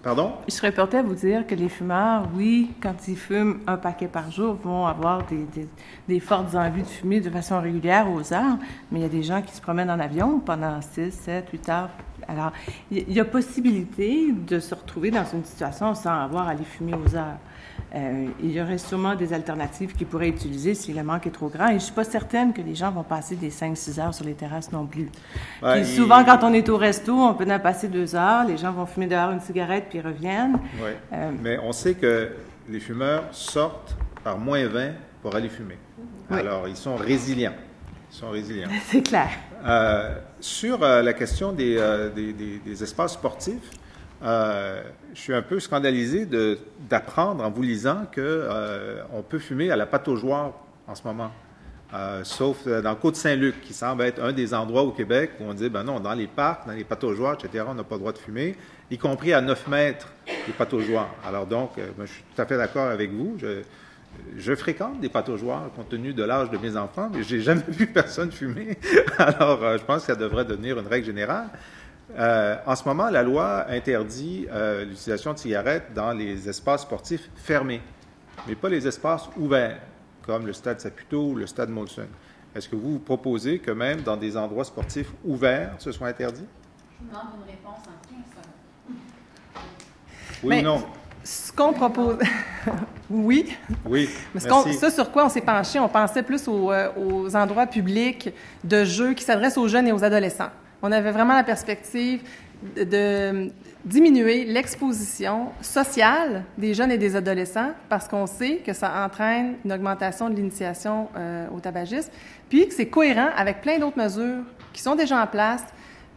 Pardon? Je serais portée à vous dire que les fumeurs, oui, quand ils fument un paquet par jour, vont avoir des fortes envies de fumer de façon régulière aux heures, mais il y a des gens qui se promènent en avion pendant 6, 7, 8 heures. Alors, il y a possibilité de se retrouver dans une situation sans avoir à aller fumer aux heures. Il y aurait sûrement des alternatives qu'ils pourraient utiliser si le manque est trop grand. Et je ne suis pas certaine que les gens vont passer des 5-6 heures sur les terrasses non plus. Puis souvent, quand on est au resto, on peut en passer 2 heures. Les gens vont fumer dehors une cigarette puis ils reviennent. Oui, mais on sait que les fumeurs sortent par -20 pour aller fumer. Oui. Alors, ils sont résilients. C'est clair. Sur la question des espaces sportifs, je suis un peu scandalisé d'apprendre en vous lisant qu'on peut fumer à la pataugeoire en ce moment, sauf dans le Côte-Saint-Luc, qui semble être un des endroits au Québec où on dit, ben non, dans les parcs, dans les pataugeoires, etc., on n'a pas le droit de fumer, y compris à 9 mètres des pataugeoires. Alors donc, je suis tout à fait d'accord avec vous. Je fréquente des pataugeoires compte tenu de l'âge de mes enfants, mais je n'ai jamais vu personne fumer. Alors, je pense que ça devrait devenir une règle générale. En ce moment, la loi interdit l'utilisation de cigarettes dans les espaces sportifs fermés, mais pas les espaces ouverts, comme le stade Saputo ou le stade Molson. Est-ce que vous proposez que même dans des endroits sportifs ouverts, ce soit interdit? Je vous demande une réponse en 15 secondes. Oui ou non? Ce qu'on propose... Oui. Oui, ça, sur quoi on s'est penché, on pensait plus aux endroits publics de jeux qui s'adressent aux jeunes et aux adolescents. On avait vraiment la perspective de diminuer l'exposition sociale des jeunes et des adolescents parce qu'on sait que ça entraîne une augmentation de l'initiation au tabagisme, puis que c'est cohérent avec plein d'autres mesures qui sont déjà en place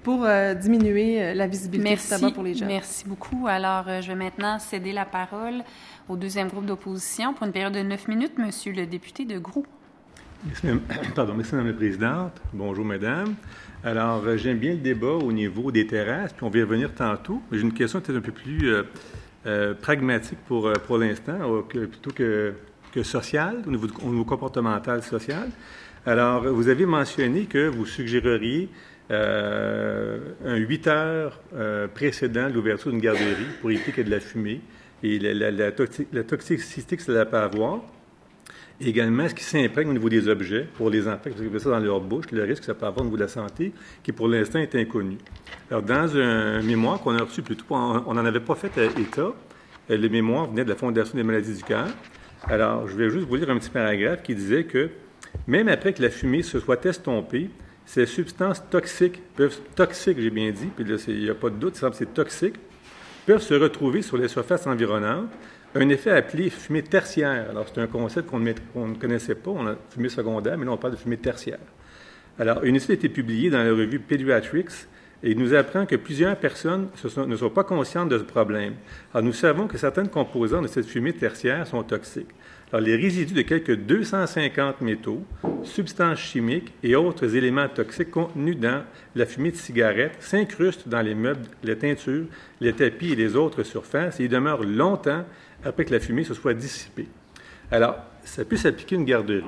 pour diminuer la visibilité du tabac pour les jeunes. Merci beaucoup. Alors, je vais maintenant céder la parole au deuxième groupe d'opposition pour une période de 9 minutes. Monsieur le député de Groux. Merci, Madame la Présidente. Bonjour, Madame. Alors, j'aime bien le débat au niveau des terrasses, puis on va y revenir tantôt. J'ai une question peut-être un peu plus pragmatique pour l'instant, plutôt que sociale, au niveau comportemental social. Alors, vous avez mentionné que vous suggéreriez un 8 heures précédant l'ouverture d'une garderie pour éviter qu'il y ait de la fumée et la toxicité que cela peut avoir. Également, ce qui s'imprègne au niveau des objets pour les enfants qui ont ça dans leur bouche, le risque que ça peut avoir au niveau de la santé, qui pour l'instant est inconnu. Alors, dans un mémoire qu'on a reçu plutôt, on n'en avait pas fait état, le mémoire venait de la Fondation des maladies du cœur. Alors, je vais juste vous lire un petit paragraphe qui disait que même après que la fumée se soit estompée, ces substances toxiques, j'ai bien dit, puis là, il n'y a pas de doute, c'est toxique, peuvent se retrouver sur les surfaces environnantes. Un effet appelé fumée tertiaire. Alors, c'est un concept qu'on ne connaissait pas. On a fumée secondaire, mais là, on parle de fumée tertiaire. Alors, une étude a été publiée dans la revue Pediatrics et il nous apprend que plusieurs personnes ne sont pas conscientes de ce problème. Alors, nous savons que certaines composantes de cette fumée tertiaire sont toxiques. Alors, les résidus de quelques 250 métaux, substances chimiques et autres éléments toxiques contenus dans la fumée de cigarette s'incrustent dans les meubles, les teintures, les tapis et les autres surfaces et ils demeurent longtemps après que la fumée se soit dissipée. Alors, ça peut s'appliquer à une garderie.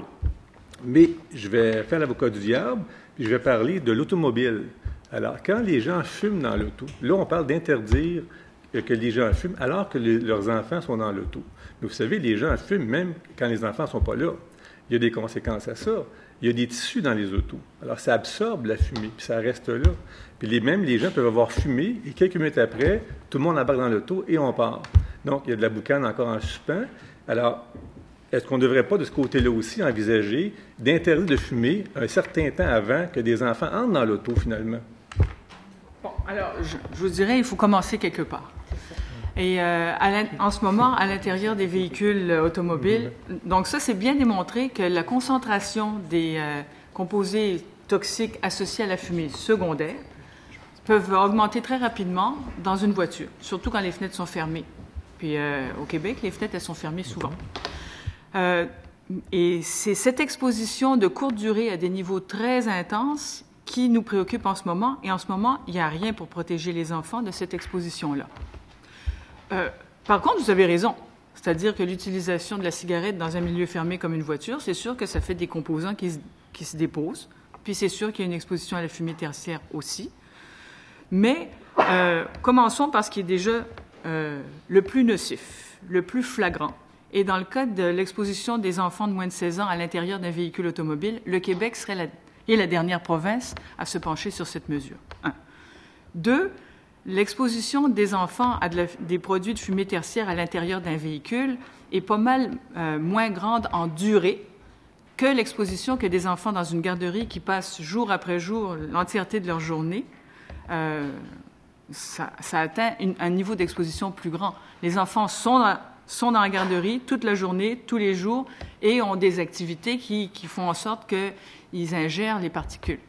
Mais je vais faire l'avocat du diable, puis je vais parler de l'automobile. Alors, quand les gens fument dans l'auto, là, on parle d'interdire que les gens fument alors que leurs enfants sont dans l'auto. Mais vous savez, les gens fument même quand les enfants ne sont pas là. Il y a des conséquences à ça. Il y a des tissus dans les autos. Alors, ça absorbe la fumée, puis ça reste là. Puis même les gens peuvent avoir fumé, et quelques minutes après, tout le monde embarque dans l'auto et on part. Donc, il y a de la boucane encore en suspens. Alors, est-ce qu'on ne devrait pas, de ce côté-là aussi, envisager d'interdire de fumer un certain temps avant que des enfants entrent dans l'auto, finalement? Bon, alors, je vous dirais, il faut commencer quelque part. Et en ce moment, à l'intérieur des véhicules automobiles, donc ça, c'est bien démontré que la concentration des composés toxiques associés à la fumée secondaire peuvent augmenter très rapidement dans une voiture, surtout quand les fenêtres sont fermées. Puis au Québec, les fenêtres, elles sont fermées souvent. Et c'est cette exposition de courte durée à des niveaux très intenses qui nous préoccupe en ce moment. Et en ce moment, il n'y a rien pour protéger les enfants de cette exposition-là. Par contre, vous avez raison. C'est-à-dire que l'utilisation de la cigarette dans un milieu fermé comme une voiture, c'est sûr que ça fait des composants qui se déposent. Puis c'est sûr qu'il y a une exposition à la fumée tertiaire aussi. Mais commençons par ce qui est déjà le plus nocif, le plus flagrant. Et dans le cas de l'exposition des enfants de moins de 16 ans à l'intérieur d'un véhicule automobile, le Québec est la dernière province à se pencher sur cette mesure. 1. 2. L'exposition des enfants à des produits de fumée tertiaire à l'intérieur d'un véhicule est pas mal moins grande en durée que l'exposition que des enfants dans une garderie qui passent jour après jour l'entièreté de leur journée. Ça atteint un niveau d'exposition plus grand. Les enfants sont dans la garderie toute la journée, tous les jours, et ont des activités qui font en sorte qu'ils ingèrent les particules.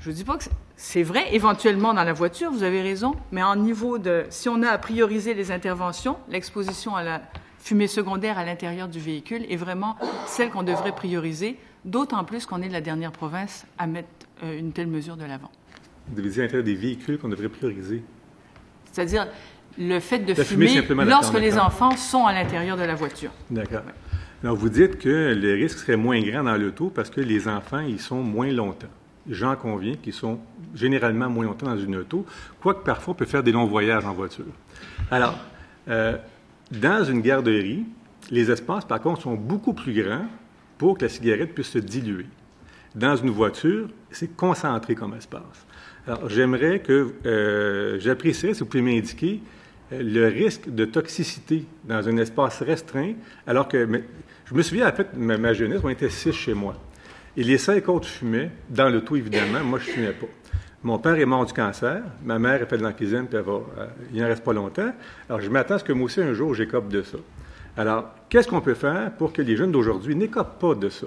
Je ne dis pas que c'est vrai, éventuellement dans la voiture, vous avez raison, mais en niveau si on a à prioriser les interventions, l'exposition à la fumée secondaire à l'intérieur du véhicule est vraiment celle qu'on devrait prioriser, d'autant plus qu'on est la dernière province à mettre une telle mesure de l'avant. Vous avez dit à l'intérieur des véhicules qu'on devrait prioriser. C'est-à-dire le fait de fumer lorsque les enfants sont à l'intérieur de la voiture. D'accord. Ouais. Alors, vous dites que le risque serait moins grand dans l'auto parce que les enfants, ils sont moins longtemps. J'en conviens qu'ils sont généralement moins longtemps dans une auto, quoique parfois on peut faire des longs voyages en voiture. Alors, dans une garderie, les espaces, par contre, sont beaucoup plus grands pour que la cigarette puisse se diluer. Dans une voiture, c'est concentré comme espace. Alors, j'aimerais que, j'apprécierais si vous pouvez m'indiquer le risque de toxicité dans un espace restreint, alors que, je me souviens, en fait, ma jeunesse, on était 6 chez moi. Et les 5 autres fumaient, dans l'auto, évidemment, moi, je ne fumais pas. Mon père est mort du cancer, ma mère a fait de l'emphysème, puis il n'en reste pas longtemps. Alors, je m'attends à ce que moi aussi, un jour, j'écope de ça. Alors, qu'est-ce qu'on peut faire pour que les jeunes d'aujourd'hui n'écopent pas de ça?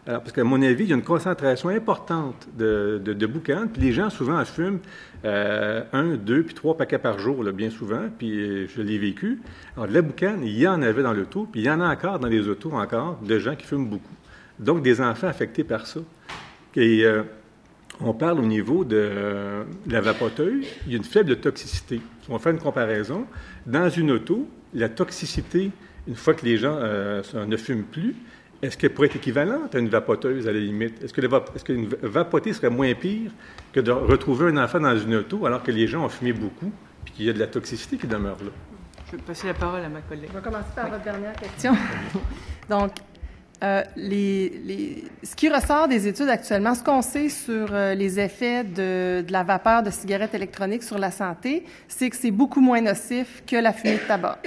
Alors, parce qu'à mon avis, il y a une concentration importante de boucan, puis les gens, souvent, fument 1, 2, puis 3 paquets par jour, là, bien souvent, puis je l'ai vécu. Alors, de la boucan, il y en avait dans l'auto, puis il y en a encore dans les autos, encore, de gens qui fument beaucoup. Donc, des enfants affectés par ça. Et on parle au niveau de la vapoteuse, il y a une faible toxicité. On fait une comparaison. Dans une auto, la toxicité, une fois que les gens ne fument plus, est-ce qu'elle pourrait être équivalente à une vapoteuse, à la limite? Est-ce qu'une vapotée serait moins pire que de retrouver un enfant dans une auto alors que les gens ont fumé beaucoup puis qu'il y a de la toxicité qui demeure là? Je vais passer la parole à ma collègue. On va commencer par votre dernière question. Donc, ce qui ressort des études actuellement, ce qu'on sait sur les effets de la vapeur de cigarettes électroniques sur la santé, c'est que c'est beaucoup moins nocif que la fumée de tabac.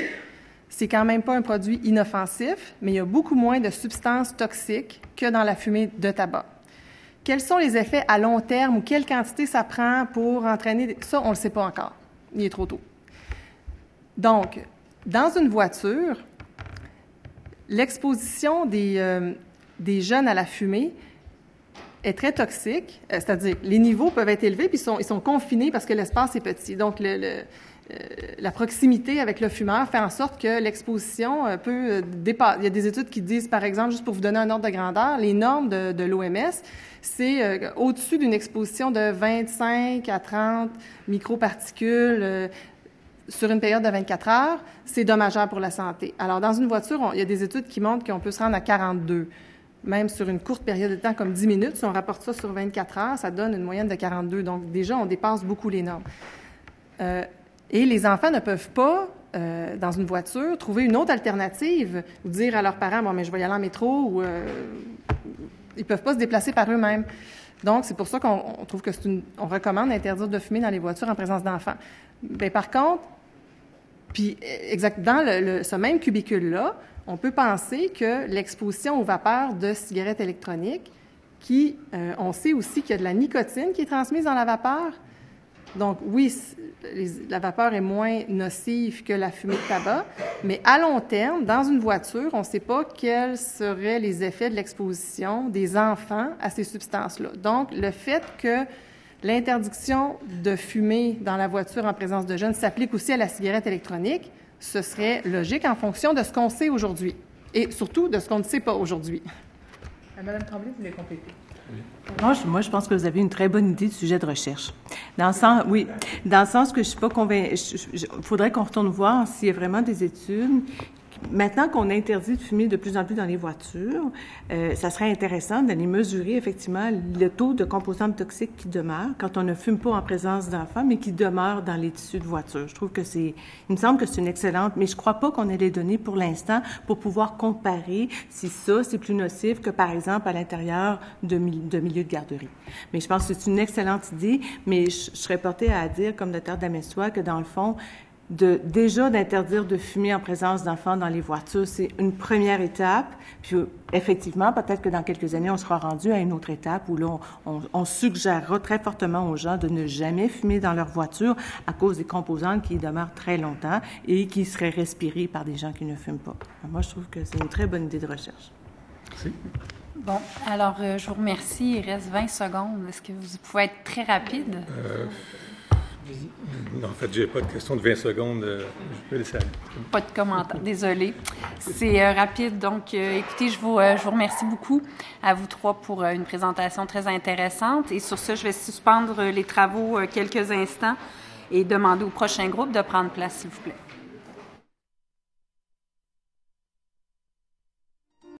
C'est quand même pas un produit inoffensif, mais il y a beaucoup moins de substances toxiques que dans la fumée de tabac. Quels sont les effets à long terme ou quelle quantité ça prend pour entraîner... Ça, on ne le sait pas encore. Il est trop tôt. Donc, dans une voiture, l'exposition des jeunes à la fumée est très toxique, c'est-à-dire les niveaux peuvent être élevés puis ils sont confinés parce que l'espace est petit. Donc, la proximité avec le fumeur fait en sorte que l'exposition peut dépasser. Il y a des études qui disent, par exemple, juste pour vous donner un ordre de grandeur, les normes de l'OMS, c'est au-dessus d'une exposition de 25 à 30 microparticules sur une période de 24 heures, c'est dommageable pour la santé. Alors, dans une voiture, il y a des études qui montrent qu'on peut se rendre à 42. Même sur une courte période de temps, comme 10 minutes, si on rapporte ça sur 24 heures, ça donne une moyenne de 42. Donc, déjà, on dépasse beaucoup les normes. Et les enfants ne peuvent pas, dans une voiture, trouver une autre alternative ou dire à leurs parents, bon, mais je vais y aller en métro, ou ils ne peuvent pas se déplacer par eux-mêmes. Donc, c'est pour ça qu'on trouve que on recommande d'interdire de fumer dans les voitures en présence d'enfants. Bien, par contre, puis dans ce même cubicule-là, on peut penser que l'exposition aux vapeurs de cigarettes électroniques, on sait aussi qu'il y a de la nicotine qui est transmise dans la vapeur, Donc, oui, la vapeur est moins nocive que la fumée de tabac, mais à long terme, dans une voiture, on ne sait pas quels seraient les effets de l'exposition des enfants à ces substances-là. Donc, le fait que l'interdiction de fumer dans la voiture en présence de jeunes s'applique aussi à la cigarette électronique, ce serait logique en fonction de ce qu'on sait aujourd'hui et surtout de ce qu'on ne sait pas aujourd'hui. Madame Tremblay, vous voulez compléter? Moi, je pense que vous avez une très bonne idée du sujet de recherche. Dans le sens que je suis pas convaincue. Il faudrait qu'on retourne voir s'il y a vraiment des études. Maintenant qu'on interdit de fumer de plus en plus dans les voitures, ça serait intéressant d'aller mesurer effectivement le taux de composantes toxiques qui demeurent quand on ne fume pas en présence d'enfants, mais qui demeurent dans les tissus de voiture. Je trouve que il me semble que c'est une excellente, mais je crois pas qu'on ait les données pour l'instant pour pouvoir comparer si ça, c'est plus nocif que, par exemple, à l'intérieur de milieux de garderie. Mais je pense que c'est une excellente idée, mais je serais portée à dire, comme Dr. Damessois, que dans le fond, déjà d'interdire de fumer en présence d'enfants dans les voitures, c'est une première étape. Puis effectivement, peut-être que dans quelques années, on sera rendu à une autre étape où là, on suggérera très fortement aux gens de ne jamais fumer dans leur voiture à cause des composantes qui demeurent très longtemps et qui seraient respirées par des gens qui ne fument pas. Moi, je trouve que c'est une très bonne idée de recherche. Merci. Bon, alors, je vous remercie. Il reste 20 secondes. Est-ce que vous pouvez être très rapide? Non, en fait, j'ai pas de question de 20 secondes. Je peux laisser aller. Pas de commentaire, désolée. C'est rapide. Donc, écoutez, je vous remercie beaucoup à vous trois pour une présentation très intéressante. Et sur ce, je vais suspendre les travaux quelques instants et demander au prochain groupe de prendre place, s'il vous plaît.